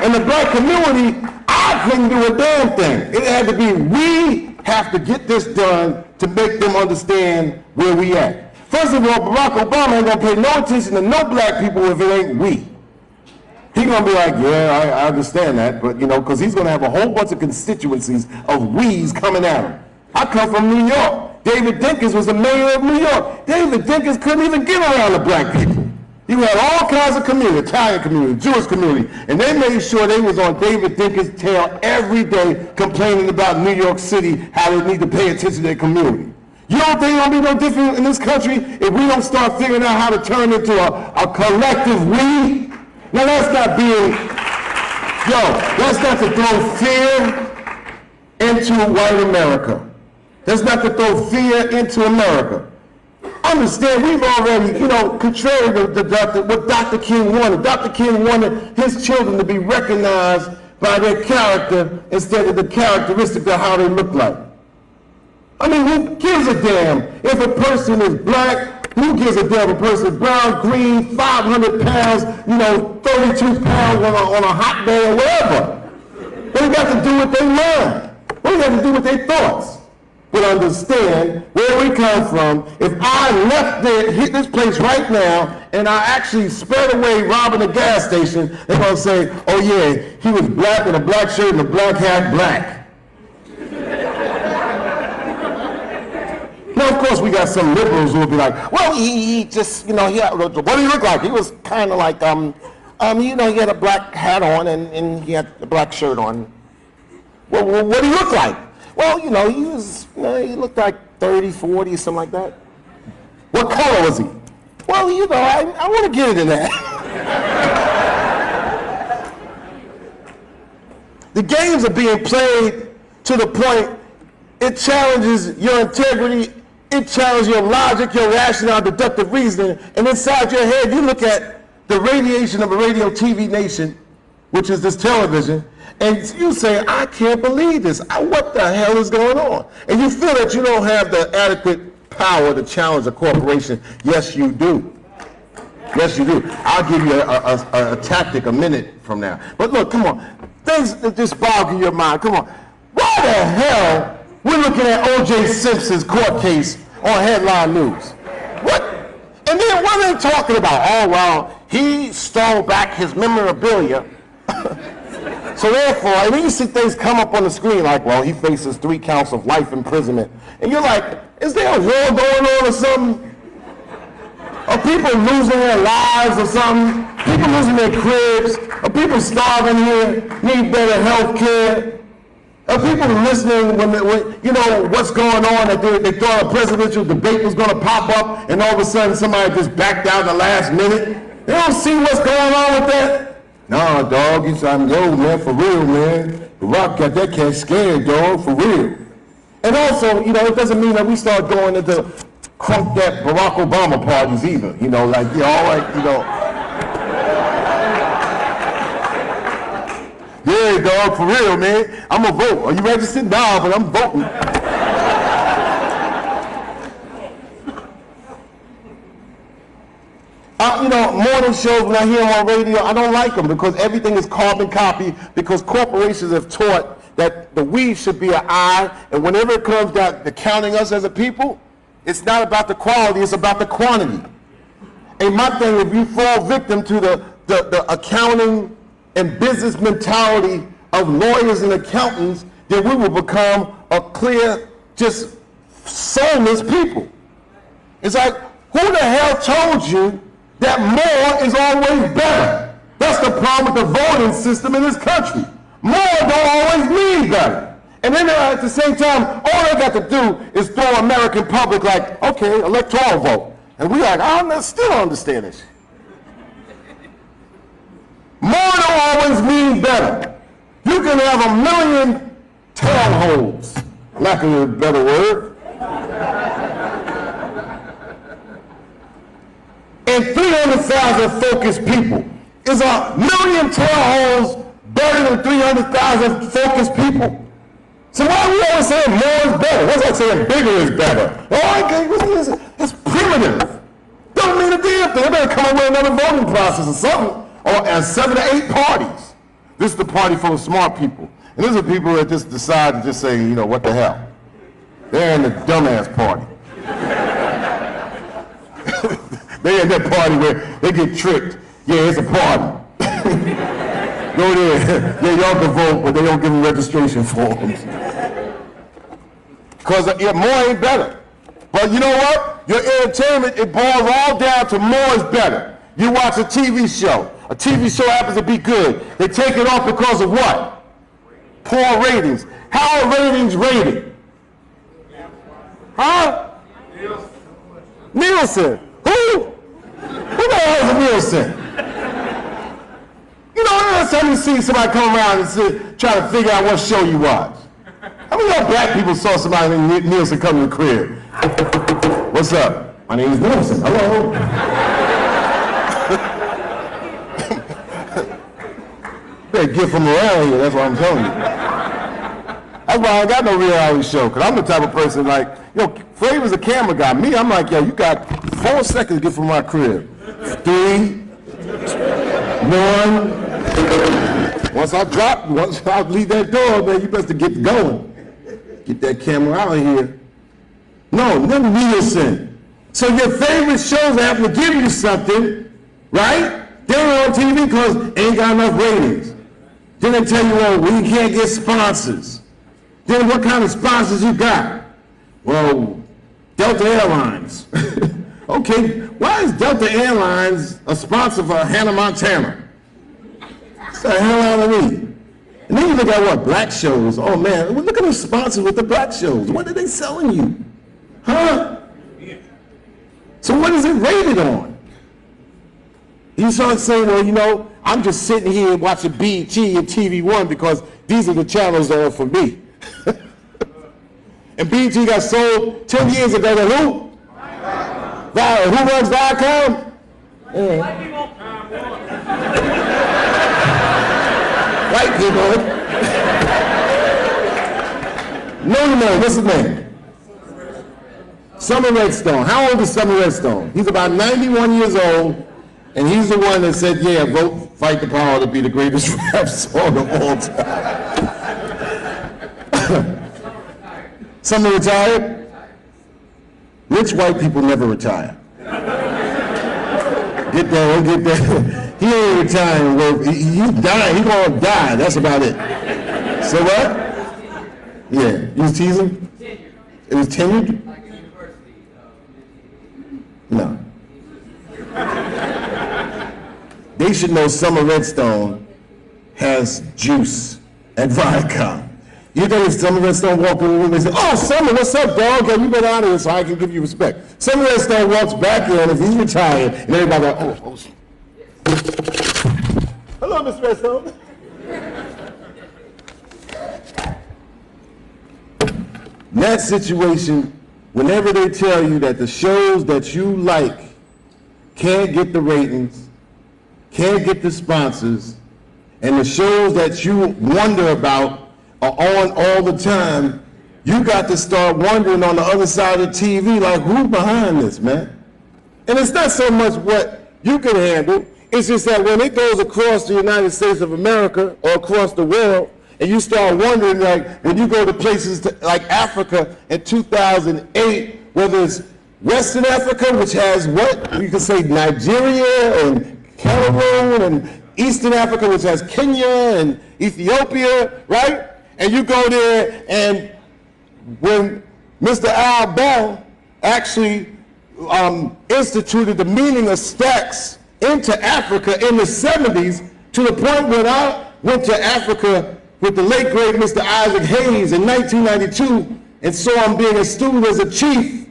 In the black community, I couldn't do a damn thing. It had to be we have to get this done to make them understand where we at. First of all, Barack Obama ain't going to pay no attention to no black people if it ain't we. He's going to be like, yeah, I understand that, but, because he's going to have a whole bunch of constituencies of we's coming at him. I come from New York. David Dinkins was the mayor of New York. David Dinkins couldn't even get around the black people. You had all kinds of community, Italian community, Jewish community, and they made sure they was on David Dinkins' tail every day complaining about New York City, how they need to pay attention to their community. You don't think it'll be no different in this country if we don't start figuring out how to turn into a collective we? Now that's not that's not to throw fear into white America. That's not to throw fear into America. Understand, we've already, contrary to what Dr. King wanted. Dr. King wanted his children to be recognized by their character instead of the characteristic of how they look like. I mean, who gives a damn if a person is black? Who gives a damn if a person is brown, green, 500 pounds, 32 pounds on a hot day or whatever? They got to do what they learn. They got to do what they thoughts. But understand where we come from. If I left there, hit this place right now, and I actually sped away robbing a gas station, they're going to say, oh yeah, he was black with a black shirt and a black hat, black. Now, of course, we got some liberals who will be like, well, he just, what did he look like? He was kind of like, he had a black hat on and he had a black shirt on. Well, what did he look like? Well, he looked like 30, 40, something like that. What color was he? Well, I want to get into that. The games are being played to the point it challenges your integrity, it challenges your logic, your rationale, deductive reasoning, and inside your head you look at the radiation of a radio TV nation, which is this television, and you say, I can't believe this. What the hell is going on? And you feel that you don't have the adequate power to challenge a corporation. Yes, you do. Yes, you do. I'll give you a tactic a minute from now. But look, come on. Things that just boggle your mind. Come on. Why the hell we're looking at O.J. Simpson's court case on headline news? What? And then what are they talking about? Oh, well, he stole back his memorabilia. So therefore, and then you see things come up on the screen like, well, he faces 3 counts of life imprisonment. And you're like, is there a war going on or something? Are people losing their lives or something? People losing their cribs? Are people starving here, need better health care? Are people listening when what's going on, that they thought a presidential debate was going to pop up and all of a sudden somebody just backed out in the last minute? You don't see what's going on with that? Nah, dog, you trying to go, man, for real, man. The Rock got that cat scared, dog, for real. And also, you know, it doesn't mean that we start going into crunk that Barack Obama parties either. You know, like, yeah, all right, you know. Yeah, dog, for real, man. I'm gonna vote. Are you registered? Nah, but I'm voting. You know, morning shows, when I hear them on radio, I don't like them because everything is carbon copy, because corporations have taught that the we should be an I, and whenever it comes down to counting us as a people, it's not about the quality, it's about the quantity. And my thing, if you fall victim to the accounting and business mentality of lawyers and accountants, then we will become a clear, just soulless people. It's like, who the hell told you that more is always better? That's the problem with the voting system in this country. More don't always mean better. And then at the same time, all they got to do is throw American public like, okay, electoral vote. And we like, still don't understand this. More don't always mean better. You can have 1,000,000 townhomes, lack of a better word, and 300,000 focused people. Is 1,000,000 townhomes better than 300,000 focused people? So why are we always saying more is better? What's like saying bigger is better? Oh, okay, it's primitive. Don't mean a damn thing. They better come up with another voting process or something. Or 7 to 8 parties. This is the party full of smart people. And these are people that just decide to just say, you know, what the hell? They're in the dumbass party. They're in that party where they get tricked. Yeah, it's a party. Go there. Yeah, y'all can vote, but they don't give them registration forms. Because more ain't better. But you know what? Your entertainment, it boils all down to more is better. You watch a TV show. A TV show happens to be good. They take it off because of what? Poor ratings. How are ratings rated? Huh? Nielsen. Who? Who the hell is Nielsen? You know, last time you see somebody come around and try to figure out what show you watch. How many of y'all black people saw somebody named Nielsen come to the crib? What's up? My name is Nielsen. Hello. Better get from around here, that's what I'm telling you. That's why I ain't got no reality show, because I'm the type of person like, you know, Flavor's a camera guy. Me, I'm like, yo, you got 4 seconds to get from my crib. 3, 1. Once I leave that door, man, you best get going. Get that camera out of here. No, never Nielsen. So your favorite shows have to give you something, right? They're on TV because ain't got enough ratings. Then they tell you, well, we can't get sponsors. Then what kind of sponsors you got? Well, Delta Airlines. Okay, why is Delta Airlines a sponsor for Hannah Montana? What's the hell out of me? And then you look at what, black shows. Oh man, look at the sponsors with the black shows. What are they selling you? Huh? So what is it rated on? You start saying, well, you know, I'm just sitting here watching BET and TV1 because these are the channels that are for me. And BET got sold 10 years ago to who? Who runs Viacom? White people. No, what's his name? Summer Redstone. How old is Summer Redstone? He's about 91 years old, and he's the one that said, yeah, vote Fight the Power to be the greatest rap song of all time. Summer retired? Rich white people never retire. Get that, get that. He ain't retiring. He's dying. He's gonna die. That's about it. So what? Yeah, you was teasing? It was tenured? No. They should know Summer Redstone has juice at Viacom. You think if Summer Redstone walked in the room and said, oh, Summer, what's up, dog? Have you been out of here so I can give you respect? Summer Redstone walks back in, if he's retired, and everybody's like, oh. Hello, Miss Redstone. In that situation, whenever they tell you that the shows that you like can't get the ratings, can't get the sponsors, and the shows that you wonder about are on all the time, you got to start wondering on the other side of the TV, like, who's behind this, man? And it's not so much what you can handle, it's just that when it goes across the United States of America or across the world, and you start wondering, like, when you go to places like Africa in 2008, whether it's Western Africa, which has what? You can say Nigeria and Cameroon, and Eastern Africa, which has Kenya and Ethiopia, right? And you go there, and when Mr. Al Bell actually instituted the meaning of stacks into Africa in the 70s, to the point when I went to Africa with the late great Mr. Isaac Hayes in 1992 and saw him being a student as a chief.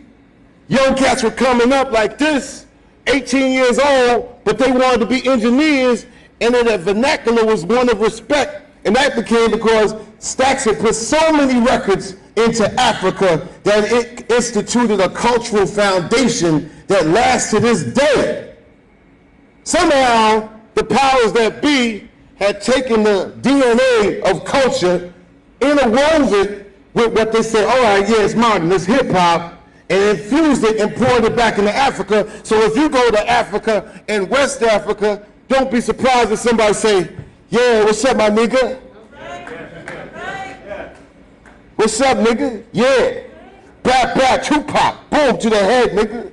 Young cats were coming up like this, 18 years old, but they wanted to be engineers, and then that vernacular was one of respect. And that became because Stax had put so many records into Africa that it instituted a cultural foundation that lasts to this day. Somehow, the powers that be had taken the DNA of culture, interwove it with what they say, all right, yeah, it's modern, it's hip hop, and infused it and poured it back into Africa. So if you go to Africa and West Africa, don't be surprised if somebody say, yeah, what's up, my nigga? What's up, nigga? Yeah. Bap, bap, Tupac, boom, to the head, nigga.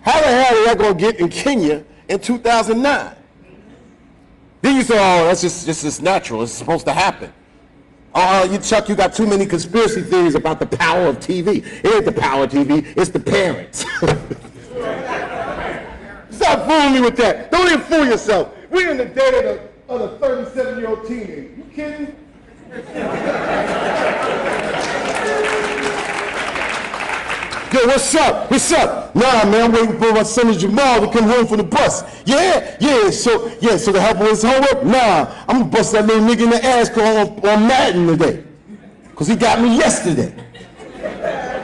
How the hell are that gonna get in Kenya in 2009? Then you say, oh, that's just natural, it's supposed to happen. Oh, Chuck, you got too many conspiracy theories about the power of TV. It ain't the power of TV, it's the parents. Stop fooling me with that. Don't even fool yourself. We're in the day of the 37-year-old teenager. You kidding? Yo, what's up? What's up? Nah, man, I'm waiting for my son Jamal to come home from the bus. Yeah, so to help with his homework? Nah, I'm gonna bust that little nigga in the ass on Madden today. Cause he got me yesterday.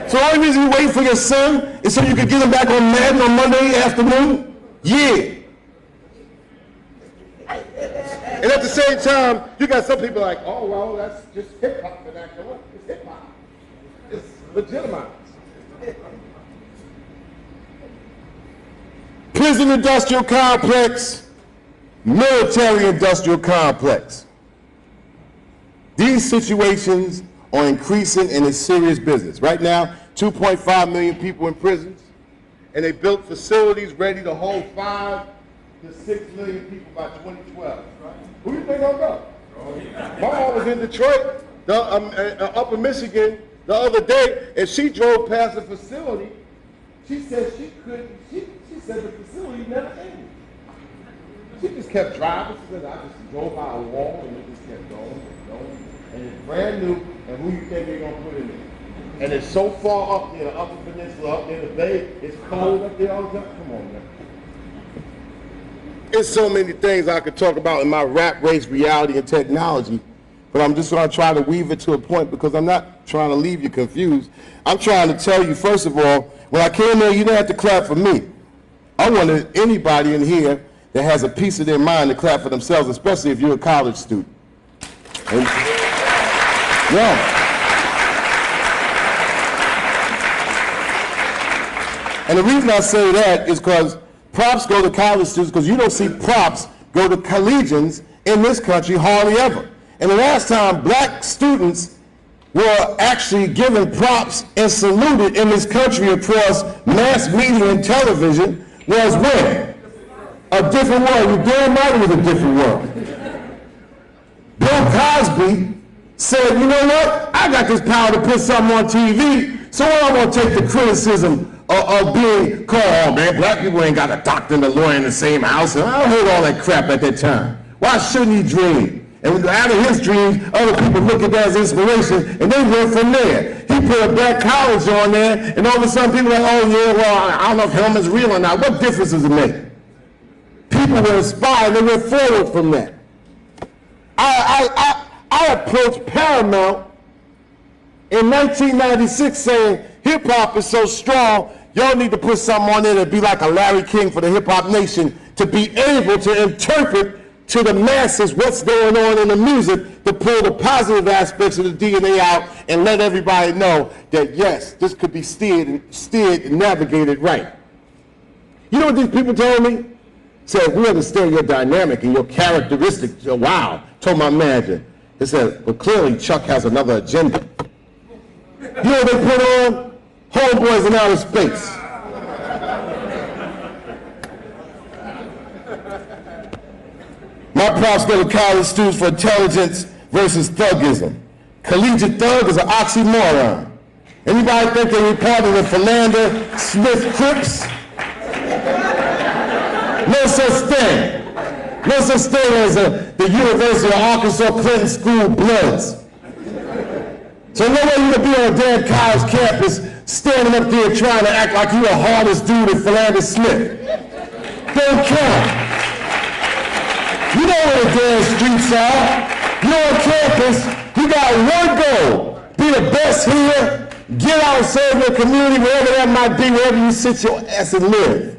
So the only reason you're waiting for your son is so you can get him back on Madden on Monday afternoon? Yeah. And at the same time, you got some people like, oh, well, that's just hip-hop vernacular. It's hip-hop. It's legitimized. Prison industrial complex, military industrial complex. These situations are increasing and it's serious business. Right now, 2.5 million people in prisons, and they built facilities ready to hold 5 to 6 million people by 2012. Who do you think I'll go? My mom was in Detroit, up in Michigan, the other day, and she drove past a facility. She said she couldn't, she said the facility never ended. She just kept driving. She said, I just drove by a wall and it just kept going and going. And it's brand new, and who you think they're gonna put in there? And it's so far up there, the Upper Peninsula, up near the bay, it's cold up there all the time. Come on, man. There's so many things I could talk about in my rap race, reality, and technology, but I'm just gonna try to weave it to a point because I'm not trying to leave you confused. I'm trying to tell you, first of all, when I came here, you didn't have to clap for me. I wanted anybody in here that has a piece of their mind to clap for themselves, especially if you're a college student. And, yeah. And the reason I say that is because props go to college students, because you don't see props go to collegians in this country hardly ever. And the last time black students were actually given props and saluted in this country across mass media and television was when? A different world. You damn right it was a different world. Bill Cosby said, you know what? I got this power to put something on TV, so I'm going to take the criticism of being called, oh man, black people ain't got a doctor and a lawyer in the same house. And I heard all that crap at that time. Why shouldn't he dream? And out of his dreams, other people look at that as inspiration, and they went from there. He put a black college on there, and all of a sudden people are like, oh yeah, well, I don't know if Hellman's real or not. What difference does it make? People people were inspired, they went forward from that. I approached Paramount in 1996 saying, hip-hop is so strong, y'all need to put something on there to be like a Larry King for the hip-hop nation, to be able to interpret to the masses what's going on in the music, to pull the positive aspects of the DNA out and let everybody know that, yes, this could be steered and navigated right. You know what these people told me? Said, we understand your dynamic and your characteristics. Wow, told my manager. They said, but clearly Chuck has another agenda. You know what they put on? Homeboys in outer space. My props go to college students for intelligence versus thuggism. Collegiate thug is an oxymoron. Anybody think they were part of the Philander, Smith, Crips? No such thing. No such thing as the University of Arkansas Clinton School Bloods. So no way you can be on a damn college campus standing up there trying to act like you're the hardest dude in Philander Smith. Don't count. You know where the damn streets are. You're on campus, you got one goal. Be the best here, get out and serve your community, wherever that might be, wherever you sit your ass and live.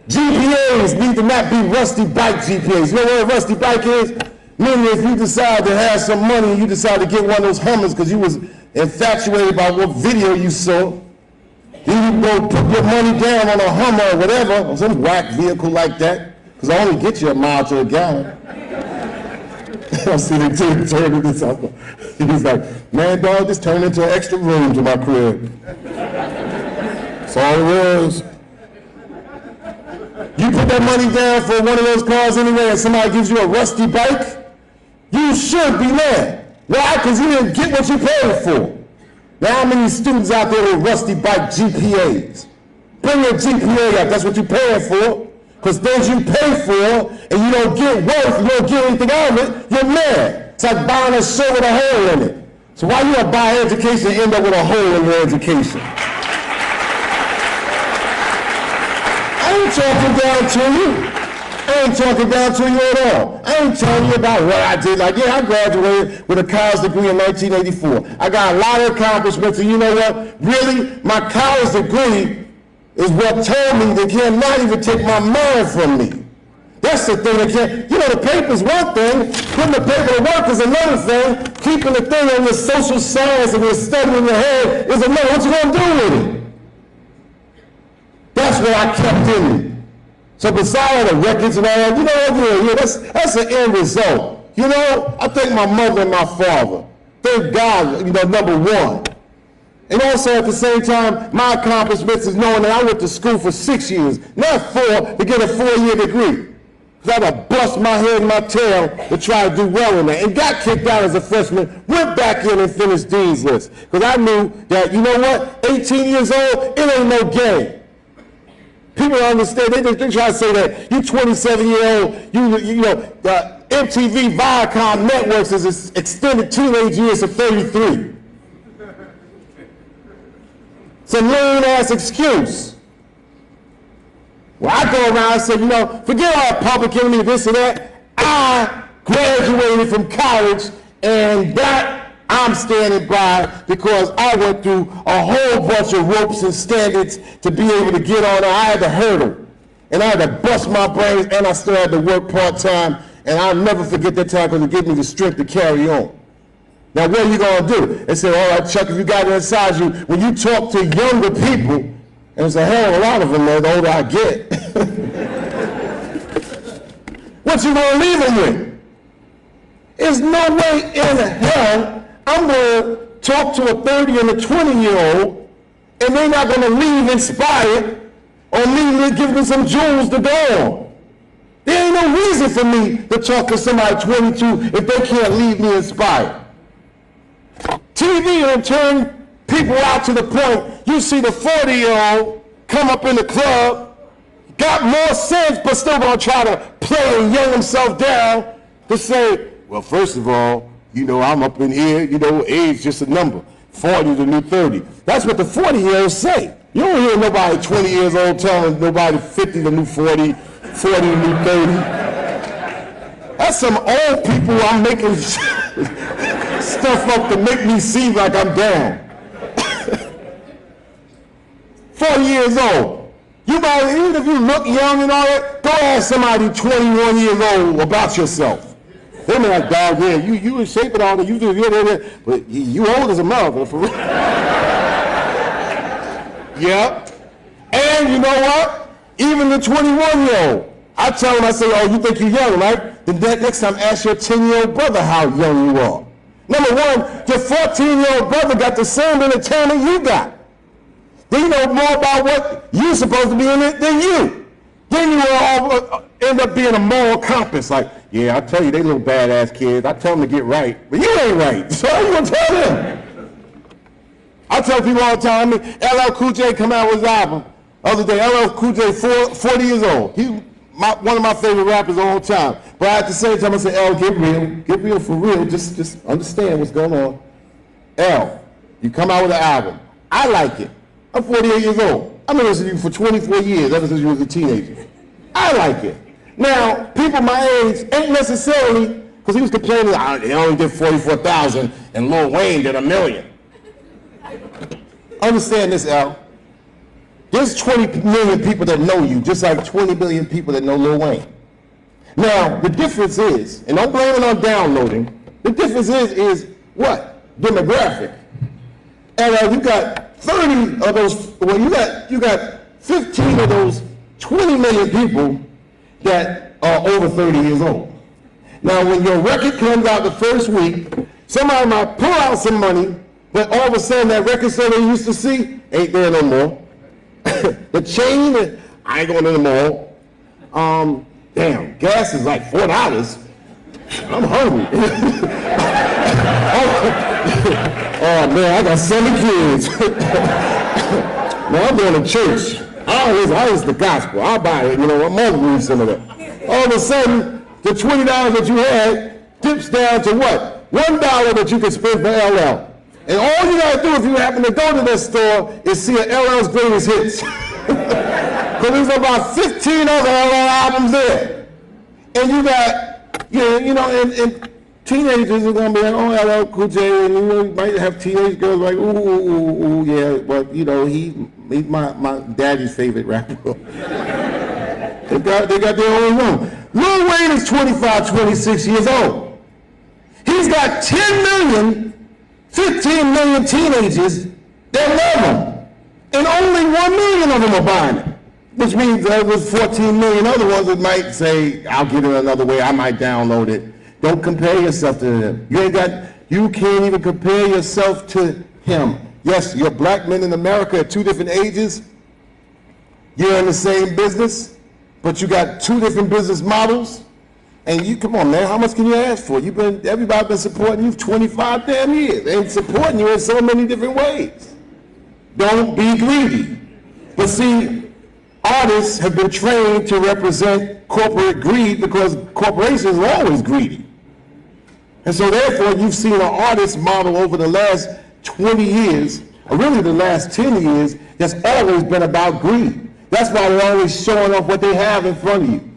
GPAs need to not be rusty bike GPAs. You know what a rusty bike is? Meaning if you decide to have some money, you decide to get one of those Hummers because you was infatuated by what video you saw, then you go put your money down on a Hummer or whatever, or some whack vehicle like that, because I only get you a mile to a gallon. I see the dude turn into something. He's like, man, dog, this turned into an extra room to my crib. That's all it was. You put that money down for one of those cars anyway and somebody gives you a rusty bike, you should be mad. Why? Because you didn't get what you paid for. Now how many students out there with rusty bike GPAs? Bring your GPA up, that's what you paying for. Because things you pay for and you don't get worth, you don't get anything out of it, you're mad. It's like buying a shirt with a hole in it. So why you gonna buy education and end up with a hole in your education? I ain't talking down to you. I ain't talking down to you at all. I ain't telling you about what I did. Like, yeah, I graduated with a college degree in 1984. I got a lot of accomplishments, and you know what? Really, my college degree is what told me they cannot even take my mind from me. That's the thing that can't, you know, the paper's one thing, putting the paper to work is another thing, keeping the thing on your social science and your study in your head is another. What you gonna do with it? That's what I kept in me. So besides all the records and all that, you know, yeah, that's the end result. You know, I thank my mother and my father. Thank God, you know, number one. And also at the same time, my accomplishments is knowing that I went to school for 6 years, not 4, to get a 4-year degree. Because I had to bust my head and my tail to try to do well in that. And got kicked out as a freshman, went back in and finished Dean's List. Because I knew that, you know what, 18 years old, it ain't no game. People don't understand, they try to say that you 27-year-old, you know, the MTV Viacom Networks is extended teenage years to 33. It's a lame-ass excuse. Well, I go around and say, you know, forget all that public enemy, this and that. I graduated from college, and that I'm standing by because I went through a whole bunch of ropes and standards to be able to get on. I had to hurdle, and I had to bust my brains, and I still had to work part-time, and I'll never forget that time because it gave me the strength to carry on. Now, what are you going to do? They say, all right, Chuck, if you got it inside you, when you talk to younger people, and it's a hell of a lot of them, the older I get, what you going to leave them with? There's no way in hell I'm going to talk to a 30 and a 20-year-old, and they're not going to leave inspired or me give them some jewels to go on. There ain't no reason for me to talk to somebody 22 if they can't leave me inspired. TV will turn people out to the point you see the 40-year-old come up in the club, got more sense, but still gonna try to play and young himself down to say, well, first of all, You know, I'm up in here, you know, age just a number. 40 the new 30. That's what the 40-year-olds say. You don't hear nobody 20 years old telling nobody 50 the new 40, 40 the new 30. That's some old people I'm making stuff up to make me seem like I'm down. 40 years old. You might, even if you look young and all that, go ask somebody 21 years old about yourself. They be like, dog, yeah, you in shape and all that, you do, but you old as a mother, for real. Yeah. And you know what? Even the 21-year-old, I tell them, I say, oh, you think you're young, right? Then next time ask your 10-year-old brother how young you are. Number one, your 14-year-old brother got the same entertainment you got. They know more about what you're supposed to be in it than you. Then you will end up being a moral compass. Like, yeah, I tell you, they little badass kids. I tell them to get right, but you ain't right. So how you gonna tell them? I tell people all the time, LL Cool J come out with his album. Other day, LL Cool J, 40 years old. He's one of my favorite rappers of all time. But at the same time, I say, L, get real for real. Just understand what's going on. L, you come out with an album. I like it. I'm 48 years old. I've been listening to you for 24 years, ever since you was a teenager. I like it. Now, people my age ain't necessarily, because he was complaining, he only did 44,000 and Lil Wayne did 1 million. Understand this, Al. There's 20 million people that know you, just like 20 million people that know Lil Wayne. Now, the difference is, and don't blame it on downloading, the difference is what? Demographic. And you got 30 of those, well, you got 15 of those 20 million people that are over 30 years old. Now, when your record comes out the first week, somebody might pull out some money, but all of a sudden that record store they used to see ain't there no more. The chain, I ain't going to the mall. Damn, gas is like $4. I'm hungry. Oh man, I got 7 kids. Man, I'm going to church. I listen the gospel. I'll buy it. You know, my mother reads some of that. All of a sudden, the $20 that you had dips down to what? $1 that you can spend for LL. And all you gotta do if you happen to go to that store is see an LL's greatest hits. Because there's about 15 other LL albums there. And you got, you know, and teenagers are gonna be like, oh, LL Cool J, and you might have teenage girls like, ooh, yeah, but you know, he's my daddy's favorite rapper. They got their own room. Lil Wayne is 25, 26 years old. He's got 10 million, 15 million teenagers that love him. And only 1 million of them are buying it. Which means there's 14 million other ones that might say, I'll get it another way, I might download it. Don't compare yourself to them. You can't even compare yourself to him. Yes, you're black men in America at 2 different ages. You're in the same business, but you got 2 different business models. And you, come on, man, how much can you ask for? Everybody been supporting you 25 damn years. They supporting you in so many different ways. Don't be greedy. But see, artists have been trained to represent corporate greed because corporations are always greedy. And so therefore, you've seen an artist model over the last 20 years, or really the last 10 years, that's always been about greed. That's why they're always showing off what they have in front of you.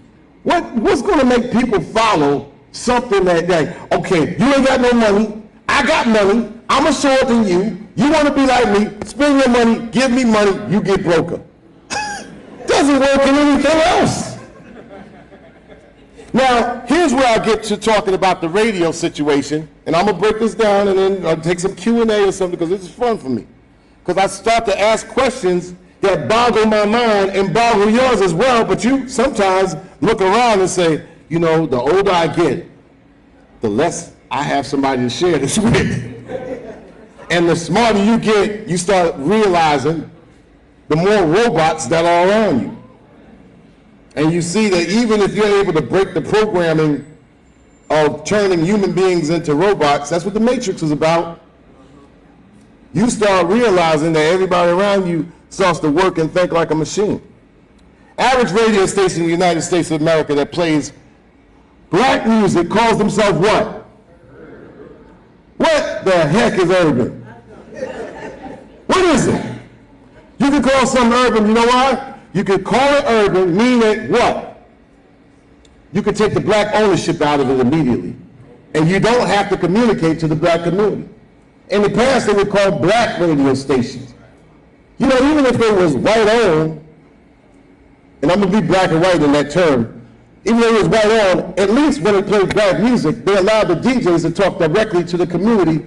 What's going to make people follow something that, okay, you ain't got no money, I got money, I'm going to show it to you, you want to be like me, spend your money, give me money, you get broker. Doesn't work in anything else. Now, here's where I get to talking about the radio situation, and I'm going to break this down and then I'll take some Q&A or something because this is fun for me. Because I start to ask questions that boggle my mind and boggle yours as well, but you sometimes look around and say, you know, the older I get, the less I have somebody to share this with. And the smarter you get, you start realizing the more robots that are around you. And you see that even if you're able to break the programming of turning human beings into robots, that's what the Matrix is about. You start realizing that everybody around you starts to work and think like a machine. Average radio station in the United States of America that plays black music calls themselves what? What the heck is urban? What is it? You can call something urban, you know why? You can call it urban, meaning what? You can take the black ownership out of it immediately. And you don't have to communicate to the black community. In the past, they were called black radio stations. You know, even if it was white owned, and I'm gonna be black and white in that term, even though it was white owned, at least when they played black music, they allowed the DJs to talk directly to the community,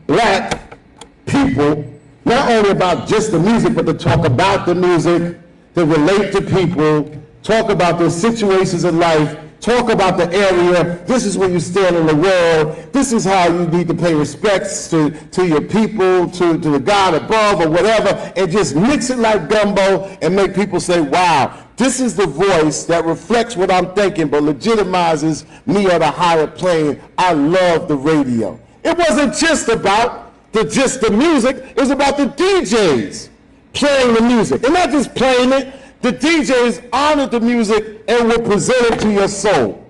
black people, not only about just the music, but to talk about the music, to relate to people, talk about their situations in life, talk about the area. This is where you stand in the world. This is how you need to pay respects to your people, to the God above or whatever, and just mix it like gumbo and make people say, wow, this is the voice that reflects what I'm thinking but legitimizes me at a higher plane. I love the radio. It wasn't just about the music, it was about the DJs playing the music. And not just playing it, the DJs honored the music and would present it to your soul.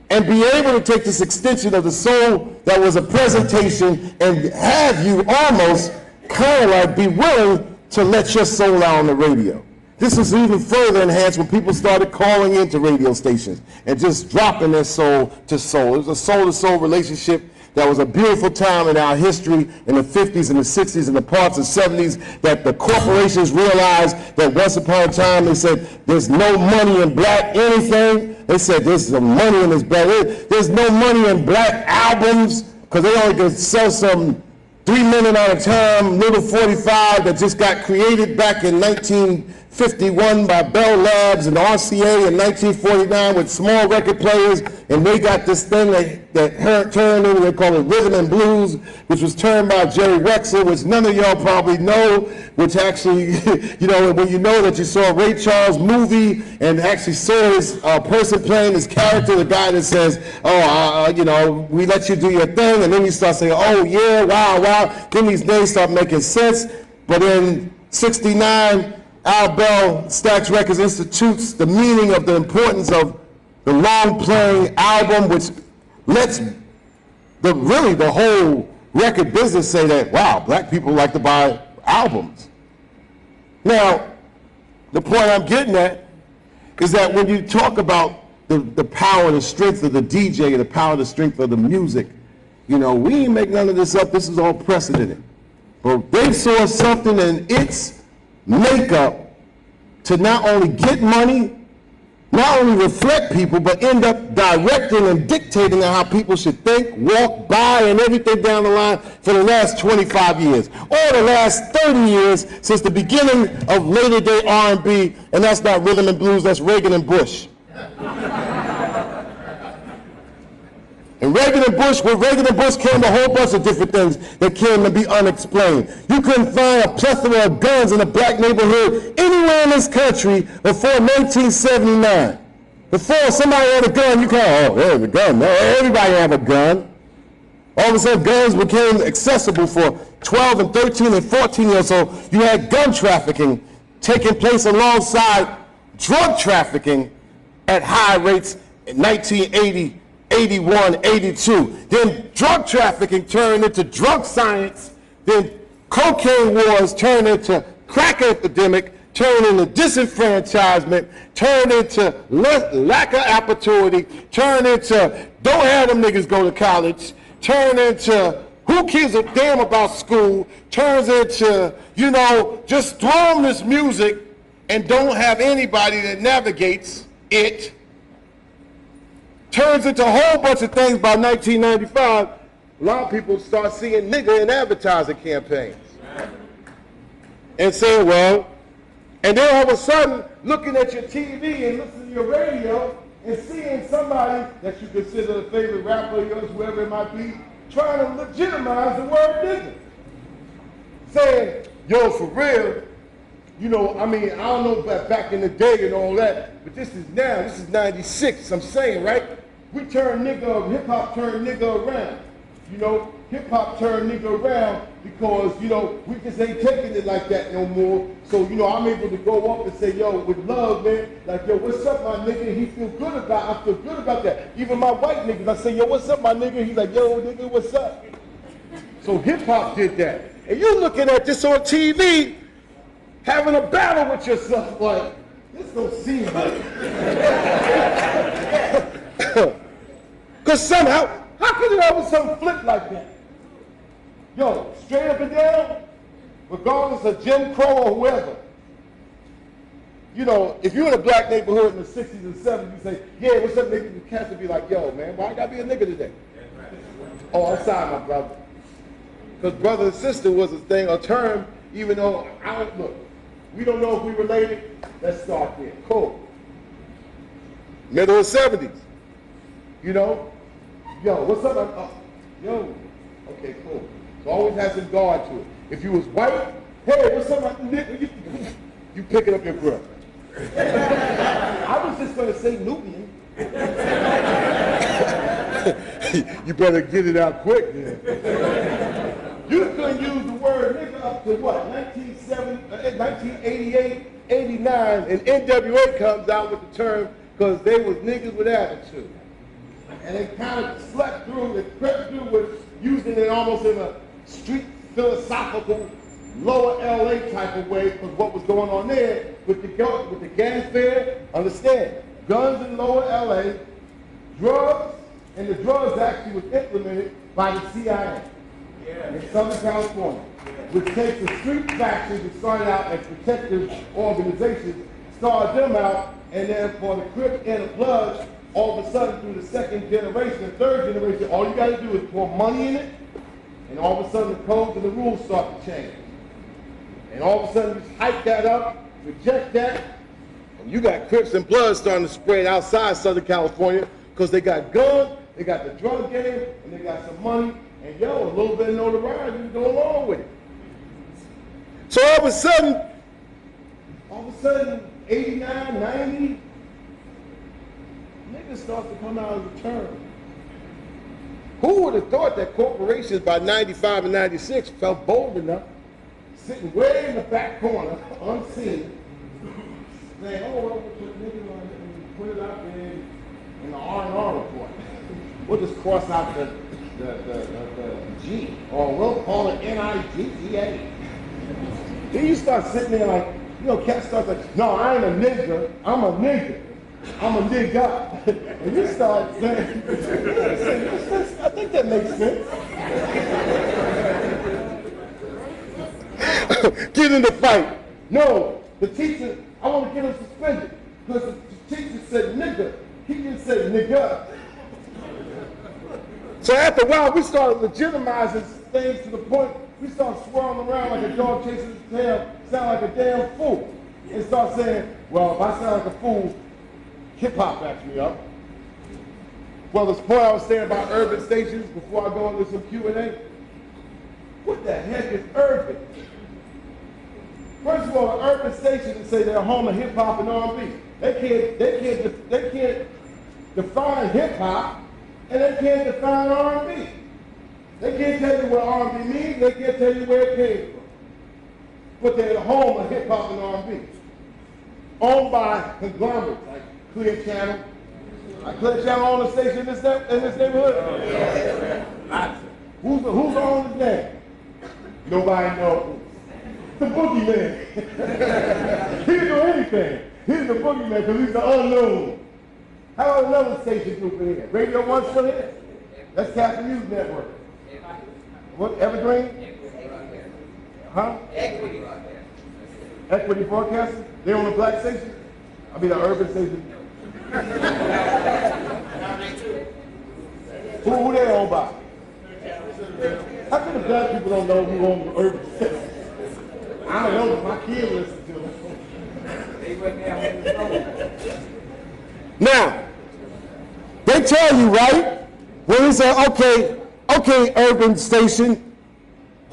And be able to take this extension of the soul that was a presentation and have you almost kind of like be willing to let your soul out on the radio. This was even further enhanced when people started calling into radio stations and just dropping their soul to soul. It was a soul-to-soul relationship that was a beautiful time in our history in the 50s and the 60s and the parts of the 70s that the corporations realized that once upon a time they said there's no money in black anything. They said there's some money in this black. There's no money in black albums because they only can sell some 3 minute at a time, little 45 that just got created back in 1951 by Bell Labs and the RCA in 1949 with small record players, and they got this thing that turned into, they call it rhythm and blues, which was turned by Jerry Wexler, which none of y'all probably know, which actually, you know, when you know that you saw a Ray Charles movie and actually saw his person playing his character, the guy that says, you know, we let you do your thing, and then you start saying, oh yeah, wow, wow, then these names start making sense. But in '69, Al Bell, Stax Records institutes the meaning of the importance of the long-playing album, which lets the whole record business say that, wow, black people like to buy albums. Now, the point I'm getting at is that when you talk about the power and the strength of the DJ and the power and the strength of the music, you know, we ain't make none of this up. This is all precedented. But they saw something in its makeup to not only get money, not only reflect people, but end up directing and dictating on how people should think, walk, buy, and everything down the line for the last 25 years, or the last 30 years since the beginning of later day R&B, and that's not rhythm and blues, that's Reagan and Bush. And Reagan and Bush, with Reagan and Bush came a whole bunch of different things that came to be unexplained. You couldn't find a plethora of guns in a black neighborhood anywhere in this country before 1979. Before somebody had a gun, you can't, oh, there's a gun. No, everybody had a gun. All of a sudden, guns became accessible for 12 and 13 and 14 years old. You had gun trafficking taking place alongside drug trafficking at high rates in 1980. 81, 82. Then drug trafficking turned into drug science. Then cocaine wars turned into crack epidemic, turned into disenfranchisement, turned into lack of opportunity, turned into don't have them niggas go to college, turned into who gives a damn about school, turns into, you know, just throw them this music and don't have anybody that navigates it. Turns into a whole bunch of things by 1995. A lot of people start seeing nigga in advertising campaigns. And saying, well, and then all of a sudden, looking at your TV and listening to your radio and seeing somebody that you consider a favorite rapper of yours, whoever it might be, trying to legitimize the word nigga. Saying, yo, for real, you know, I mean, I don't know about back in the day and all that, but this is now, this is 96, I'm saying, right? We turn nigga, hip-hop turned nigga around. You know, hip-hop turned nigga around because, you know, we just ain't taking it like that no more. So, you know, I'm able to go up and say, yo, with love, man, like, yo, what's up, my nigga? He feel good about, I feel good about that. Even my white niggas, I say, yo, what's up, my nigga? He's like, yo, nigga, what's up? So hip hop did that. And you're looking at this on TV, having a battle with yourself like, this don't seem right. Because somehow, how could it all of a sudden flip like that? Yo, straight up and down, regardless of Jim Crow or whoever. You know, if you're in a black neighborhood in the 60s and 70s, you say, yeah, what's up, nigga? You can't be like, yo, man, why I gotta be a nigga today? Oh, I'm sorry, my brother. Because brother and sister was a thing, a term, even though, look, we don't know if we related. Let's start there. Cool. Middle of the 70s. You know? Yo, what's up? Yo. Okay, cool. So always has some guard to it. If you was white, hey, what's up, nigga? You picking up your breath. I was just going to say Nubian. You better get it out quick, then. You couldn't use the word nigga up to what, 1988, 89, and NWA comes out with the term because they was niggas with attitude. And they kind of slept through, they crept through with using it almost in a street philosophical, lower LA type of way, because what was going on there with the gas fair, understand, guns in lower LA, drugs, and the drugs actually was implemented by the CIA in Southern California, which takes the street factions that started out as protective organizations, started them out, and then for the Crips and the Bloods, all of a sudden through the second generation, third generation, all you got to do is pour money in it, and all of a sudden the codes and the rules start to change. And all of a sudden you just hype that up, reject that, and you got Crips and Bloods starting to spread outside Southern California because they got guns, they got the drug game, and they got some money, and yo, a little bit of notoriety to go along with it. So all of a sudden, 89, 90, niggas start to come out of the term. Who would have thought that corporations by 95 and 96 felt bold enough, sitting way in the back corner, unseen, saying, oh, well, we'll put niggas on it and put it out there in the R&R report. We'll just cross out the G, or we'll call it N-I-G-G-A. Then you start sitting there like, you know, cats start like, no, I ain't a nigga, I'm a nigga. I'm a nigga. And you start saying, I think that makes sense. Get in the fight. No, the teacher, I want to get him suspended. Because the teacher said nigga. He didn't say nigga. So after a while, we started legitimizing things to the point we start swirling around like a dog chasing his tail, sound like a damn fool. And start saying, well, if I sound like a fool, hip-hop backs me up. Well, this point I was saying about urban stations before I go into some Q&A. What the heck is urban? First of all, an urban station to say they're a home of hip-hop and R&B. They can't define hip-hop, and they can't define R&B. They can't tell you what R&B means, they can't tell you where it came from. But they're the home of hip-hop and R&B. Owned by conglomerates like Clear Channel. Clear Channel own a station in this neighborhood? Yeah. Who's on his name? Nobody knows. The boogeyman. He can do anything. He's the boogeyman because he's the unknown. How about another station group in here? Radio 1 still here? That's Captain News Network. What, Evergreen? Huh? Equity Broadcasting? They own a black station? I mean, an urban station. Who they owned by? How come the black people don't know who owns the urban station? I don't know, but my kids listen to them. Now, they tell you, right? When they say, okay, urban station,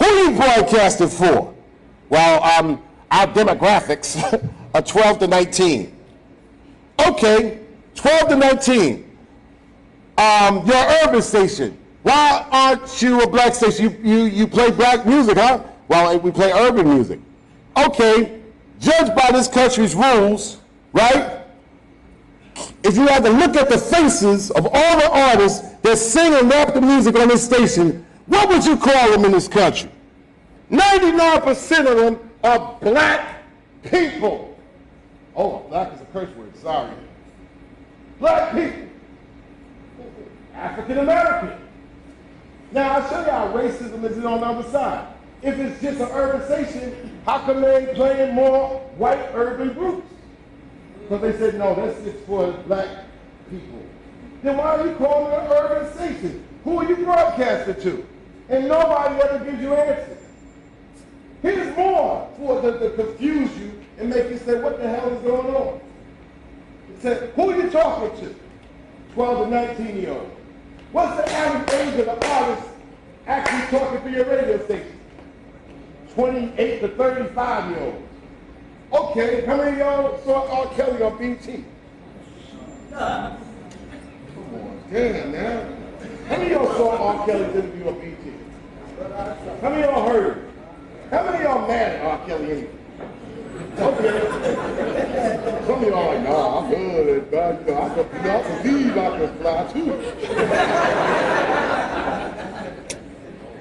who you broadcasting for? Well, our demographics are 12 to 19. Okay, 12 to 19. Your urban station. Why aren't you a black station? You play black music, huh? Well, we play urban music. Okay, judged by this country's rules, right? If you had to look at the faces of all the artists that sing and rap the music on this station, what would you call them in this country? 99% of them are black people. Oh, black is a curse word, sorry. Black people. African American. Now, I'll show you how racism is on the other side. If it's just an urbanization, how come they ain't playing more white urban groups? Because they said, no, that's just for black people. Then why are you calling it an urbanization? Who are you broadcasting to? And nobody ever gives you answers. Here's more to confuse you and make you say, what the hell is going on? It said, who are you talking to? 12 to 19-year-olds. What's the average age of the artist actually talking for your radio station? 28 to 35-year-olds. Okay, how many of y'all saw R. Kelly on BT? Damn, man. How many of y'all saw R. Kelly's interview on BT? How many of y'all heard it? How many of y'all mad at R. Kelly anyway? Okay. Some of y'all like, nah, I'm good, but I can believe I can fly too.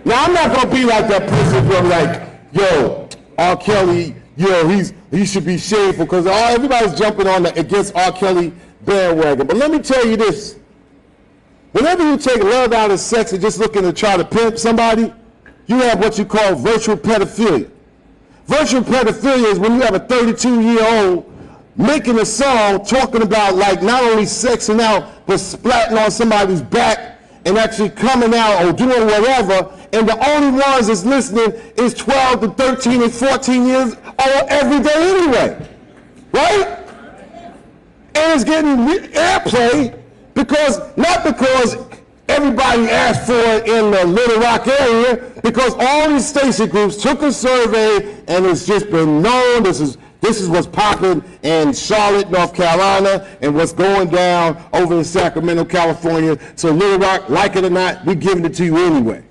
Now, I'm not going to be like that person who's like, yo, R. Kelly, yo, he should be shameful, because everybody's jumping on against R. Kelly bandwagon. But let me tell you this. Whenever you take love out of sex and just looking to try to pimp somebody, you have what you call virtual pedophilia. Virtual pedophilia is when you have a 32-year-old making a song talking about like not only sexing out, but splatting on somebody's back and actually coming out or doing whatever, and the only ones that's listening is 12 to 13 and 14 years old every day anyway, right? And it's getting airplay not because everybody asked for it in the Little Rock area, because all these station groups took a survey and it's just been known this is what's popping in Charlotte, North Carolina, and what's going down over in Sacramento, California. So Little Rock, like it or not, we're giving it to you anyway.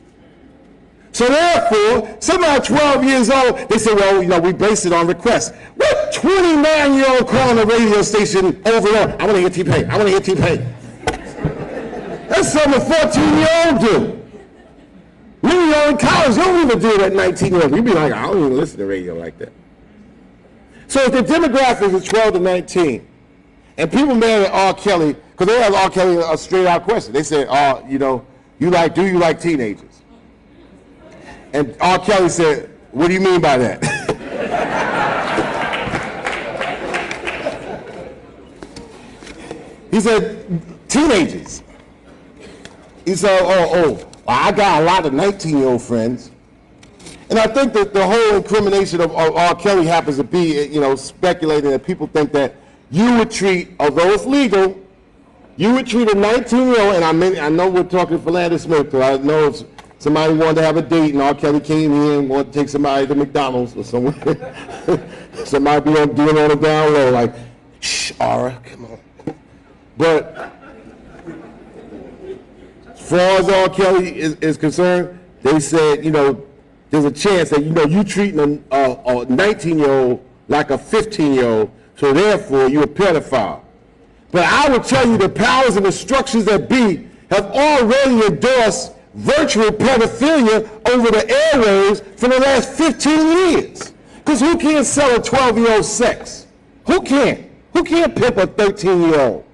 So therefore, somebody 12 years old, they say, well, you know, we base it on requests. What 29-year-old calling a radio station over and over? I want to hear T-Pain. I want to hear T-Pain. That's something a 14-year-old do. Many of y'all in college, you don't even do that 19-year-old. You be like, I don't even listen to radio like that. So if the demographics is 12 to 19, and people mad at R. Kelly, because they asked R. Kelly a straight-out question. They said, you know, do you like teenagers? And R. Kelly said, what do you mean by that? He said, teenagers. He said, well, I got a lot of 19-year-old friends. And I think that the whole incrimination of R. Kelly happens to be, you know, speculating that people think that you would treat, although it's legal, you would treat a 19-year-old, and I know we're talking Philander Smith, so I know if somebody wanted to have a date and R. Kelly came here and wanted to take somebody to McDonald's or somewhere, somebody be doing on the down low, like, shh, Ara, come on. But as far as R. Kelly is concerned, they said, you know, there's a chance that, you know, you treating a 19-year-old like a 15-year-old, so therefore you're a pedophile. But I would tell you the powers and the structures that be have already endorsed virtual pedophilia over the airwaves for the last 15 years. Because who can't sell a 12-year-old sex? Who can't? Who can't pimp a 13-year-old?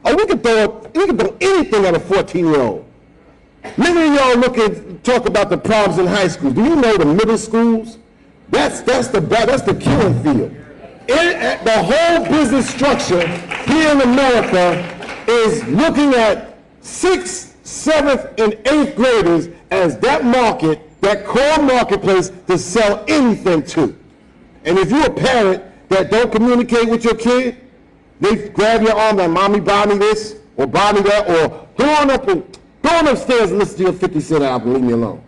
Oh, we can throw anything at a 14-year-old. Many of y'all talk about the problems in high school. Do you know the middle schools? That's the killing field. The whole business structure here in America is looking at 6th, 7th, and 8th graders as that market, that core marketplace to sell anything to. And if you're a parent that don't communicate with your kid, they grab your arm and mommy buy me this or buy me that, or go on upstairs and listen to your 50 Cent album, leave me alone.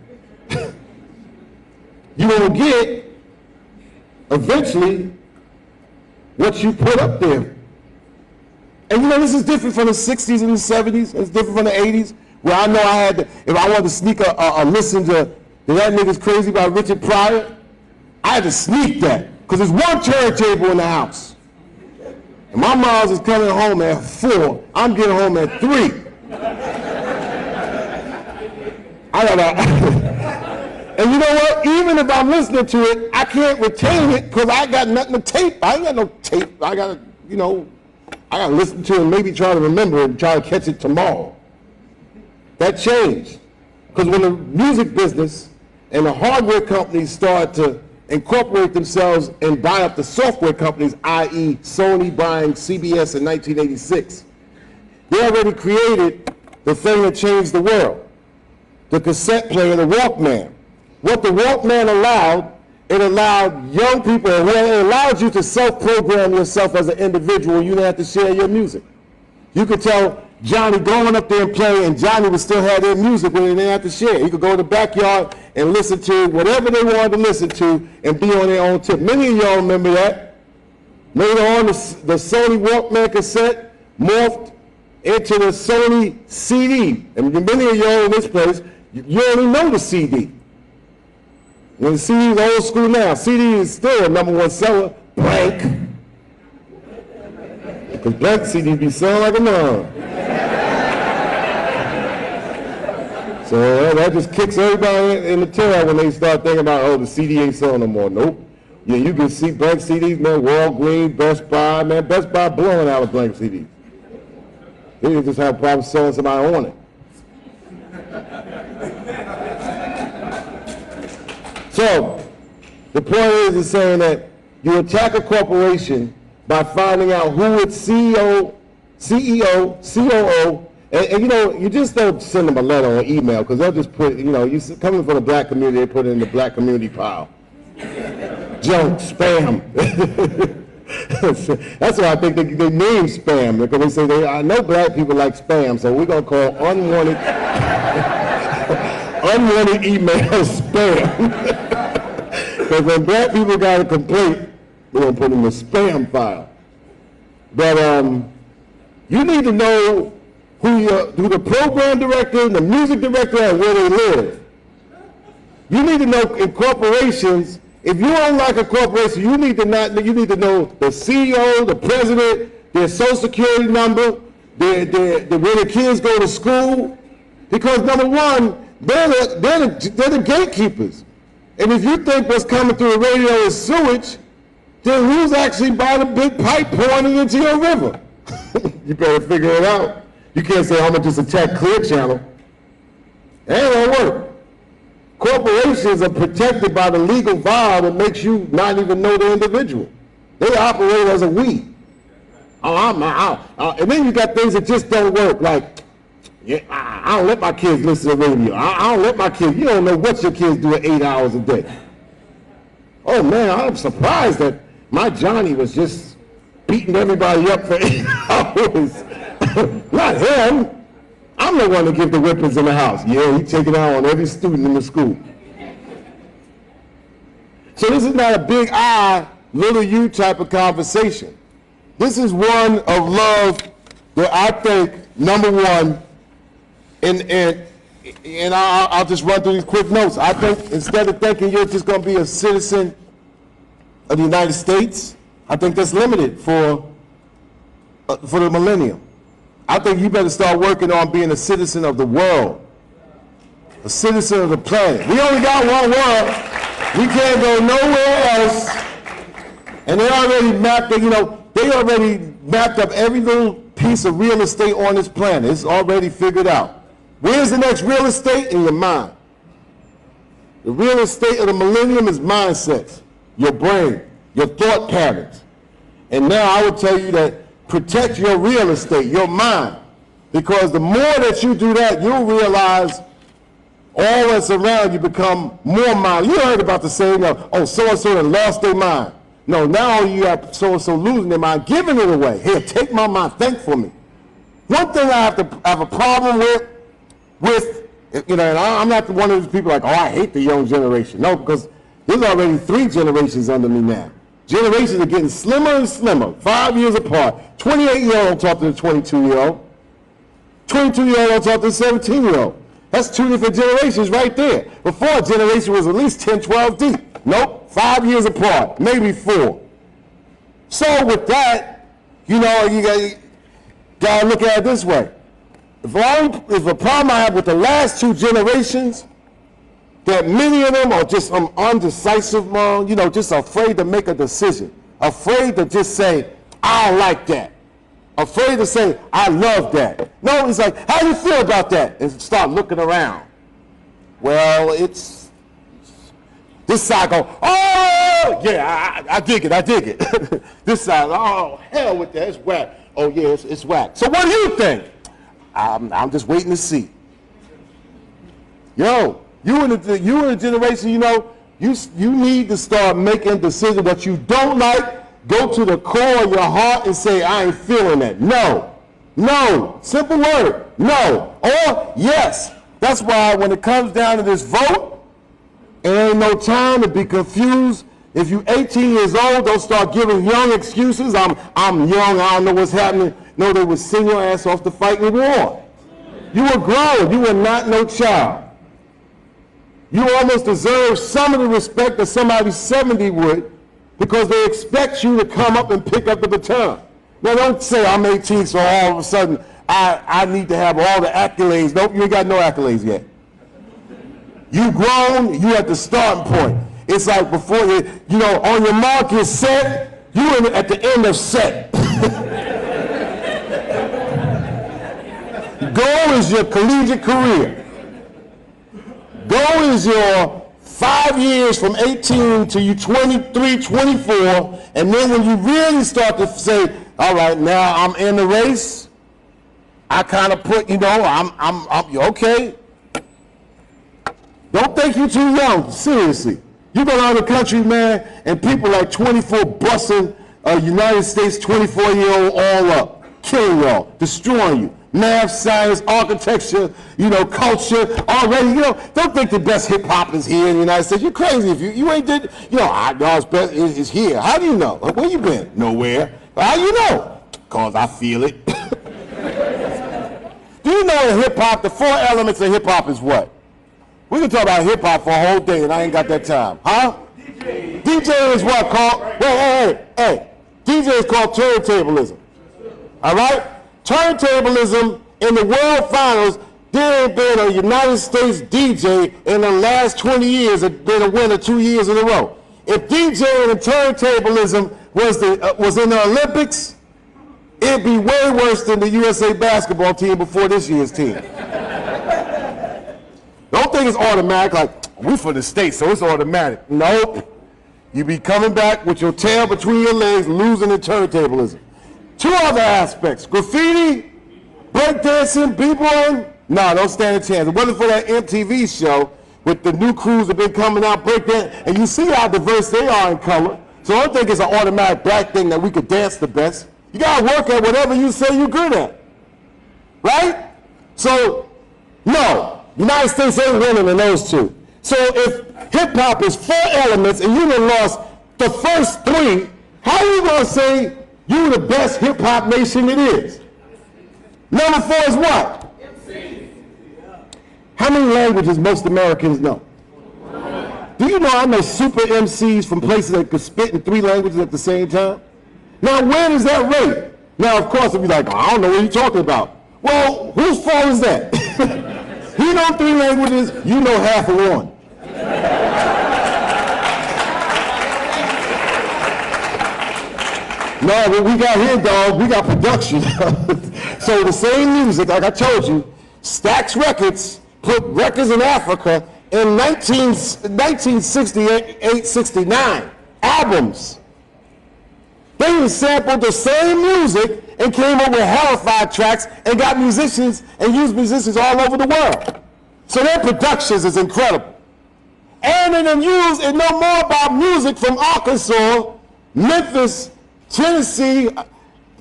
You will get eventually what you put up there. And you know, this is different from the 60s and the 70s, it's different from the 80s, where I know I had to, if I wanted to sneak a listen to That Nigga's Crazy by Richard Pryor, I had to sneak that, because there's one turntable in the house. And my mom is coming home at 4, I'm getting home at 3. I gotta, and you know what? Even if I'm listening to it, I can't retain it because I got nothing to tape. I ain't got no tape. I gotta, you know, I gotta listen to it and maybe try to remember it and try to catch it tomorrow. That changed. Because when the music business and the hardware companies started to incorporate themselves and buy up the software companies, i.e. Sony buying CBS in 1986, they already created the thing that changed the world. The cassette player, the Walkman. What the Walkman allowed, it allowed young people, it allowed you to self-program yourself as an individual. You didn't have to share your music. You could tell Johnny going up there and play, and Johnny would still have their music when they didn't have to share. He could go to the backyard and listen to whatever they wanted to listen to and be on their own tip. Many of y'all remember that. Later on, the Sony Walkman cassette morphed into the Sony CD. And many of y'all in this place, you only know the CD. When the CD is old school now, CD is still a #1 seller, blank. Because blank CD be selling like a mom. So that just kicks everybody in the tail when they start thinking about, oh, the CD ain't selling no more. Nope. Yeah, you can see blank CDs, man, Walgreens, Best Buy, man, Best Buy blowing out of blank CDs. They just have problems selling somebody on it. So, the point is saying that you attack a corporation by finding out who its CEO, COO, and you know, you just don't send them a letter or email because they'll just put, you know, you coming from the black community, they put it in the black community pile. Junk, spam. That's why I think they name spam, because they say I know black people like spam, so we're gonna call unwanted unwanted emails spam. Because when black people got a complaint, they're gonna put in the spam file. But you need to know who the program director and the music director and where they live. You need to know in corporations. If you don't like a corporation, you need to know the CEO, the president, their social security number, where the kids go to school. Because number one, they're the gatekeepers. And if you think what's coming through the radio is sewage, then who's actually by the big pipe pouring it into your river? You better figure it out. You can't say, I'm going to just attack Clear Channel. That ain't going to work. Corporations are protected by the legal vow that makes you not even know the individual. They operate as a we. And then you got things that just don't work, like, yeah, I don't let my kids listen to radio. I don't let my kids, you don't know what your kids do at 8 hours a day. Oh man, I'm surprised that my Johnny was just beating everybody up for 8 hours. Not him. I'm the one to give the whippings in the house. Yeah, he taking out on every student in the school. So this is not a big I, little you type of conversation. This is one of love that I think, number one, and I'll just run through these quick notes. I think instead of thinking you're just going to be a citizen of the United States, I think that's limited for the millennium. I think you better start working on being a citizen of the world, a citizen of the planet. We only got one world. We can't go nowhere else. And they already mapped it, they already mapped up every little piece of real estate on this planet. It's already figured out. Where's the next real estate? In your mind. The real estate of the millennium is mindsets, your brain, your thought patterns. And now I would tell you that protect your real estate, your mind. Because the more that you do that, you'll realize all that's around you become more mind. You heard about the saying, oh, so-and-so done lost their mind. No, now you have so-and-so losing their mind, giving it away. Here, take my mind, think for me. One thing I have a problem with, and I'm not one of those people like, oh, I hate the young generation. No, because there's already 3 generations under me now. Generations are getting slimmer and slimmer, 5 years apart. 28-year-old don't talk to the 22-year-old. 22-year-old don't talk to the 17-year-old. That's 2 different generations right there. Before, a generation was at least 10, 12 deep. Nope, 5 years apart, maybe 4. So with that, you gotta look at it this way. If a problem I have with the last 2 generations that many of them are just some undecisive, you know, just afraid to make a decision, afraid to just say, I don't like that, afraid to say, I love that. No, it's like, how do you feel about that? And start looking around. Well, it's, this side go, oh, yeah, I dig it, I dig it. This side, oh, hell with that, it's whack. Oh, yeah, it's whack. So what do you think? I'm just waiting to see. Yo, you in the generation, you know, you need to start making decisions that you don't like. Go to the core of your heart and say, I ain't feeling that. No, no, simple word, no, or yes. That's why when it comes down to this vote, it ain't no time to be confused. If you 18 years old, don't start giving young excuses. I'm young, I don't know what's happening. No, they would send your ass off to fight in war. You were grown, you were not no child. You almost deserve some of the respect that somebody 70 would, because they expect you to come up and pick up the baton. Now don't say I'm 18, so all of a sudden I need to have all the accolades. Nope, you ain't got no accolades yet. You grown, you at the starting point. It's like before you know, on your mark, you're set, you at the end of set. Goal is your collegiate career. Goal is your 5 years from 18 to you 23, 24, and then when you really start to say, all right, now I'm in the race, I kind of put, you know, I'm okay. Don't think you're too young, seriously. You go around the country, man, and people like 24 busting a United States 24-year-old all up, killing y'all, destroying you. Math, science, architecture, you know, culture, already, you know, don't think the best hip hop is here in the United States. You're crazy if you ain't did, you know, I know it's best is here. How do you know? Where you been? Nowhere. How you know? Cause I feel it. Do you know in hip hop, the 4 elements of hip hop is what? We can talk about hip hop for a whole day and I ain't got that time. Huh? DJ is what called, hey, DJ is called turntablism. All right? Turntablism in the world finals, there ain't been a United States DJ in the last 20 years that been a winner 2 years in a row. If DJing and turntablism was in the Olympics, it'd be way worse than the USA basketball team before this year's team. Don't think it's automatic, like, we for the States, so it's automatic. Nope. You be coming back with your tail between your legs, losing in turntablism. 2 other aspects, graffiti, breakdancing, b-boying, no, don't stand a chance. It wasn't for that MTV show with the new crews that been coming out breakdancing, and you see how diverse they are in color. So I don't think it's an automatic black thing that we could dance the best. You gotta work at whatever you say you're good at, right? So, no, United States ain't winning in those 2. So if hip hop is 4 elements and you done lost the first 3, how are you gonna say you the best hip hop nation it is? Number 4 is what? How many languages most Americans know? Do you know I know super MCs from places that could spit in 3 languages at the same time? Now where does that rate? Now of course if you're like, I don't know what you're talking about. Well, whose fault is that? He know 3 languages, you know half of 1. No, what we got here, dog, we got production. So the same music, like I told you, Stax Records put records in Africa in 1968, 69, albums. They even sampled the same music and came up with halified tracks and got musicians and used musicians all over the world. So their productions is incredible. And they done used and know more about music from Arkansas, Memphis, Tennessee,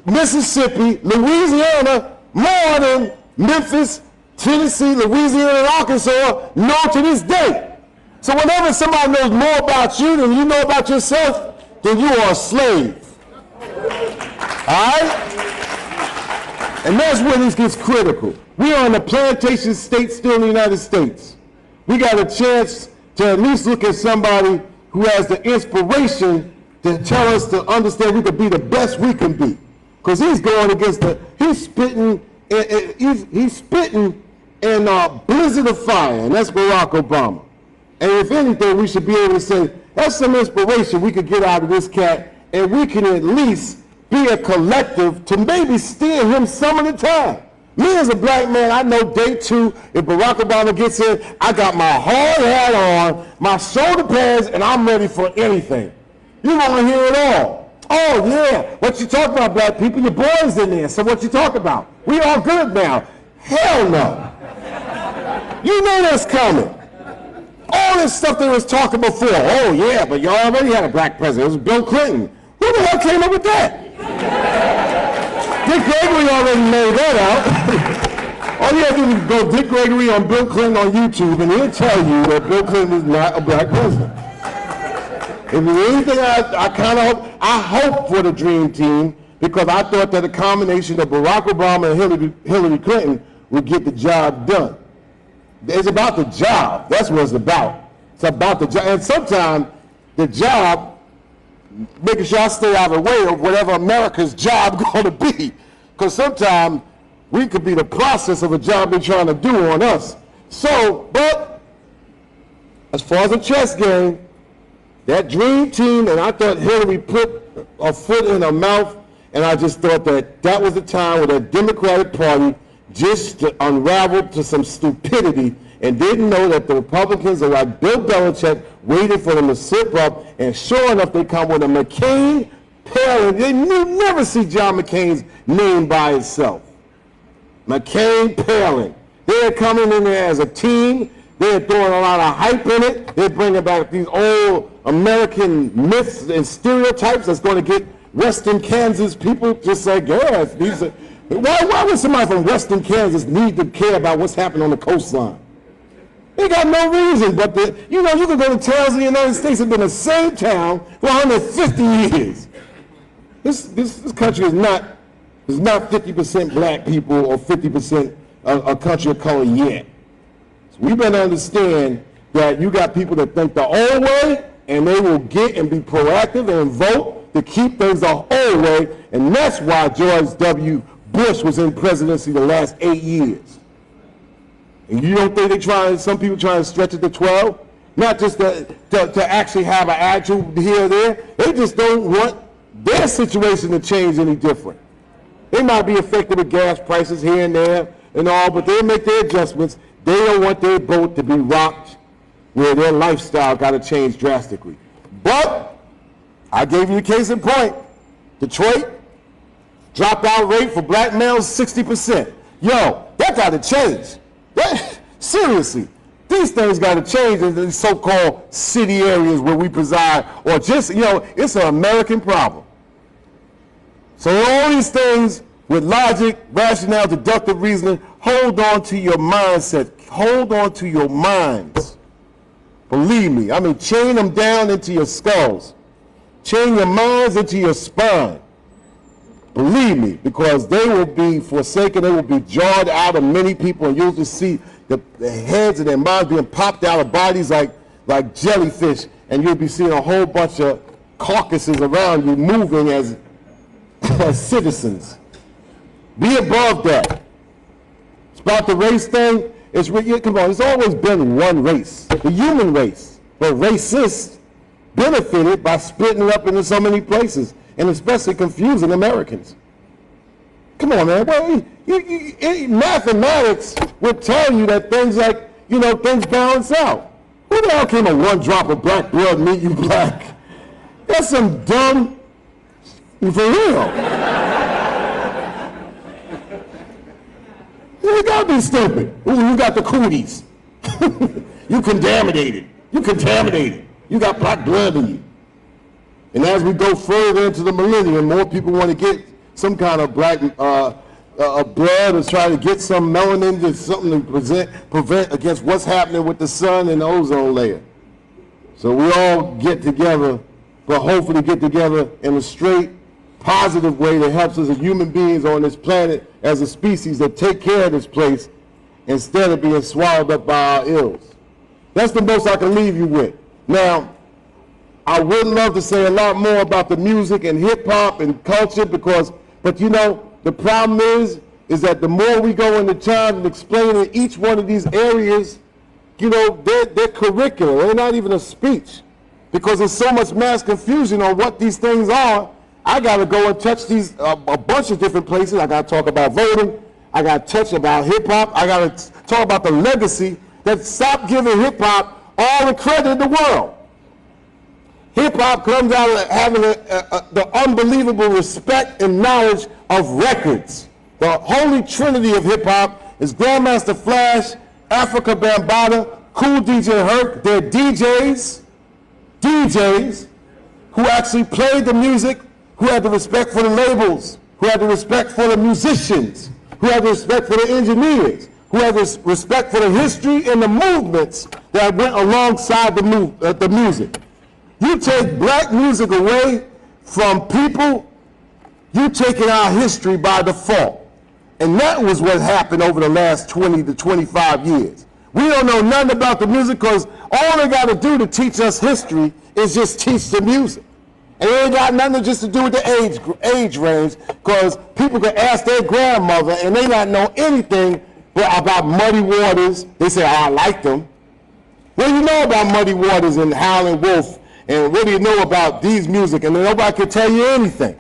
Mississippi, Louisiana, more than Memphis, Tennessee, Louisiana, and Arkansas know to this day. So whenever somebody knows more about you than you know about yourself, then you are a slave. All right? And that's where this gets critical. We are in a plantation state still in the United States. We got a chance to at least look at somebody who has the inspiration to tell us to understand we could be the best we can be. Because he's going against he's spitting in a blizzard of fire, and that's Barack Obama. And if anything, we should be able to say, that's some inspiration we could get out of this cat, and we can at least be a collective to maybe steer him some of the time. Me as a black man, I know day 2, if Barack Obama gets in, I got my hard hat on, my shoulder pads, and I'm ready for anything. You want to hear it all. Oh yeah, what you talk about, black people? Your boys in there, so what you talk about? We all good now. Hell no. You know that's coming. All this stuff they was talking before. Oh yeah, but y'all already had a black president. It was Bill Clinton. Who the hell came up with that? Dick Gregory already made that out. All you have to do is go Dick Gregory on Bill Clinton on YouTube, and he'll tell you that Bill Clinton is not a black president. If there's anything I hope for the Dream Team, because I thought that a combination of Barack Obama and Hillary Clinton would get the job done. It's about the job. That's what it's about. It's about the job. And sometimes the job, making sure I stay out of the way of whatever America's job going to be. Because sometimes we could be the process of a job they're trying to do on us. So, but as far as a chess game, that Dream Team, and I thought Hillary put a foot in her mouth, and I just thought that that was the time where the Democratic Party just unraveled to some stupidity and didn't know that the Republicans are like Bill Belichick, waiting for them to slip up, and sure enough, they come with a McCain, Palin. You never see John McCain's name by itself. McCain, Palin. They're coming in there as a team. They're throwing a lot of hype in it. They're bringing back these old American myths and stereotypes that's going to get Western Kansas people just like, yes, these are, why would somebody from Western Kansas need to care about what's happening on the coastline? They got no reason, but you can go to towns in the United States that have been the same town for 150 years. This country is not 50% black people or 50% a country of color yet. So we better understand that you got people that think the old way, and they will get and be proactive and vote to keep things the old way, and that's why George W. Bush was in presidency the last 8 years. And you don't think some people trying to stretch it to 12? Not just to actually have an attitude here or there. They just don't want their situation to change any different. They might be affected with gas prices here and there and all, but they'll make their adjustments. They don't want their boat to be rocked where their lifestyle got to change drastically. But I gave you the case in point. Detroit, dropout rate for black males, 60%. Yo, that got to change. Seriously, these things got to change in these so-called city areas where we preside, or just, it's an American problem. So all these things with logic, rationale, deductive reasoning, hold on to your mindset. Hold on to your minds. Believe me, chain them down into your skulls. Chain your minds into your spine. Believe me, because they will be forsaken, they will be jarred out of many people, and you'll just see the heads and their minds being popped out of bodies like jellyfish, and you'll be seeing a whole bunch of carcasses around you moving as citizens. Be above that. It's about the race thing. Come on, it's always been one race, the human race. But racists benefited by splitting it up into so many places, and especially confusing Americans. Come on, man. Well, mathematics would tell you that things things balance out. Who the hell came a one drop of black blood make you black? That's some dumb, for real. You gotta be stupid. Ooh, you got the cooties. You contaminated. You got black blood in you. And as we go further into the millennium, more people want to get some kind of black blood or try to get some melanin, just something to prevent against what's happening with the sun and the ozone layer. So we all get together, but hopefully get together in a straight, positive way that helps us as human beings on this planet, as a species that take care of this place instead of being swallowed up by our ills. That's the most I can leave you with. Now, I would love to say a lot more about the music and hip-hop and culture but the problem is that the more we go into time and explaining each one of these areas, you know, their curriculum. They're not even a speech because there's so much mass confusion on what these things are. I got to go and touch these a bunch of different places. I got to talk about voting. I got to touch about hip hop. I got to talk about the legacy that stopped giving hip hop all the credit in the world. Hip hop comes out of having the unbelievable respect and knowledge of records. The holy trinity of hip hop is Grandmaster Flash, Africa Bambaataa, Cool DJ Herc. They're DJs who actually played the music, who had the respect for the labels, who had the respect for the musicians, who had the respect for the engineers, who had the respect for the history and the movements that went alongside the music. You take black music away from people, you're taking our history by default. And that was what happened over the last 20 to 25 years. We don't know nothing about the music because all they got to do to teach us history is just teach the music. And it ain't got nothing just to do with the age range because people can ask their grandmother and they not know anything about Muddy Waters. They say, oh, I like them. What do you know about Muddy Waters and Howlin' Wolf? And what do you know about these music? And nobody could tell you anything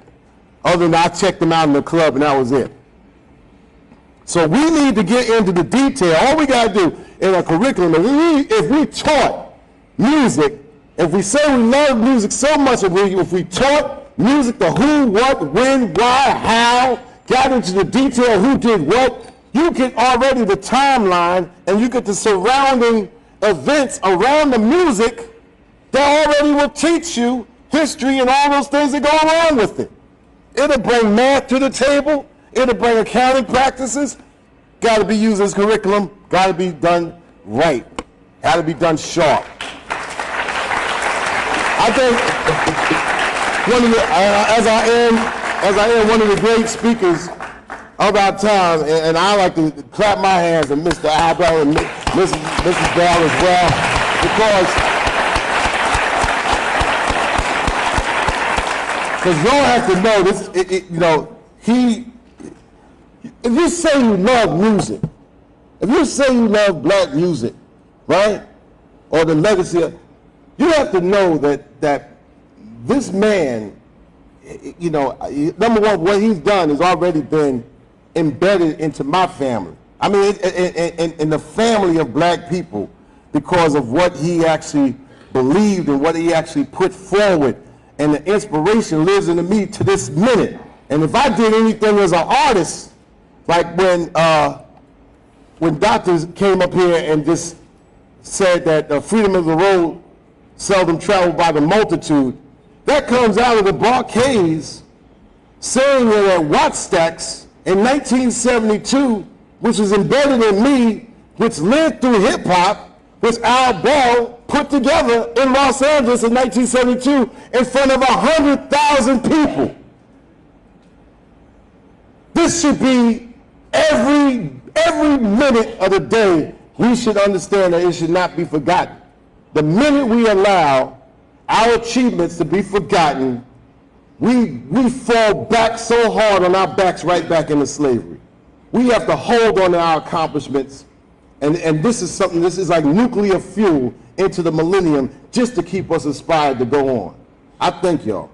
other than I checked them out in the club and that was it. So we need to get into the detail. All we got to do in a curriculum is if we taught music, if we say we love music so much, if we taught music the who, what, when, why, how, got into the detail, who did what, you get already the timeline and you get the surrounding events around the music that already will teach you history and all those things that go along with it. It'll bring math to the table. It'll bring accounting practices. Got to be used as curriculum. Got to be done right. Got to be done sharp. I think one of the, as I am one of the great speakers of our time, and I like to clap my hands and Mr. Eyebrow and Mrs. Bell as well, because y'all have to know this. You know, if you say you love music, if you say you love black music, right, or the legacy of, you have to know that this man, you know, number one, what he's done has already been embedded into my family. I mean, in the family of black people, because of what he actually believed and what he actually put forward, and the inspiration lives in me to this minute. And if I did anything as an artist, like when doctors came up here and just said that the freedom of the road seldom traveled by the multitude, that comes out of the Barcades saying it at Wattstacks in 1972, which was embedded in me, which lived through hip hop, which Al Bell put together in Los Angeles in 1972 in front of 100,000 people. This should be every minute of the day. We should understand that it should not be forgotten. The minute we allow our achievements to be forgotten, we fall back so hard on our backs right back into slavery. We have to hold on to our accomplishments, and this is something, this is like nuclear fuel into the millennium just to keep us inspired to go on. I thank y'all.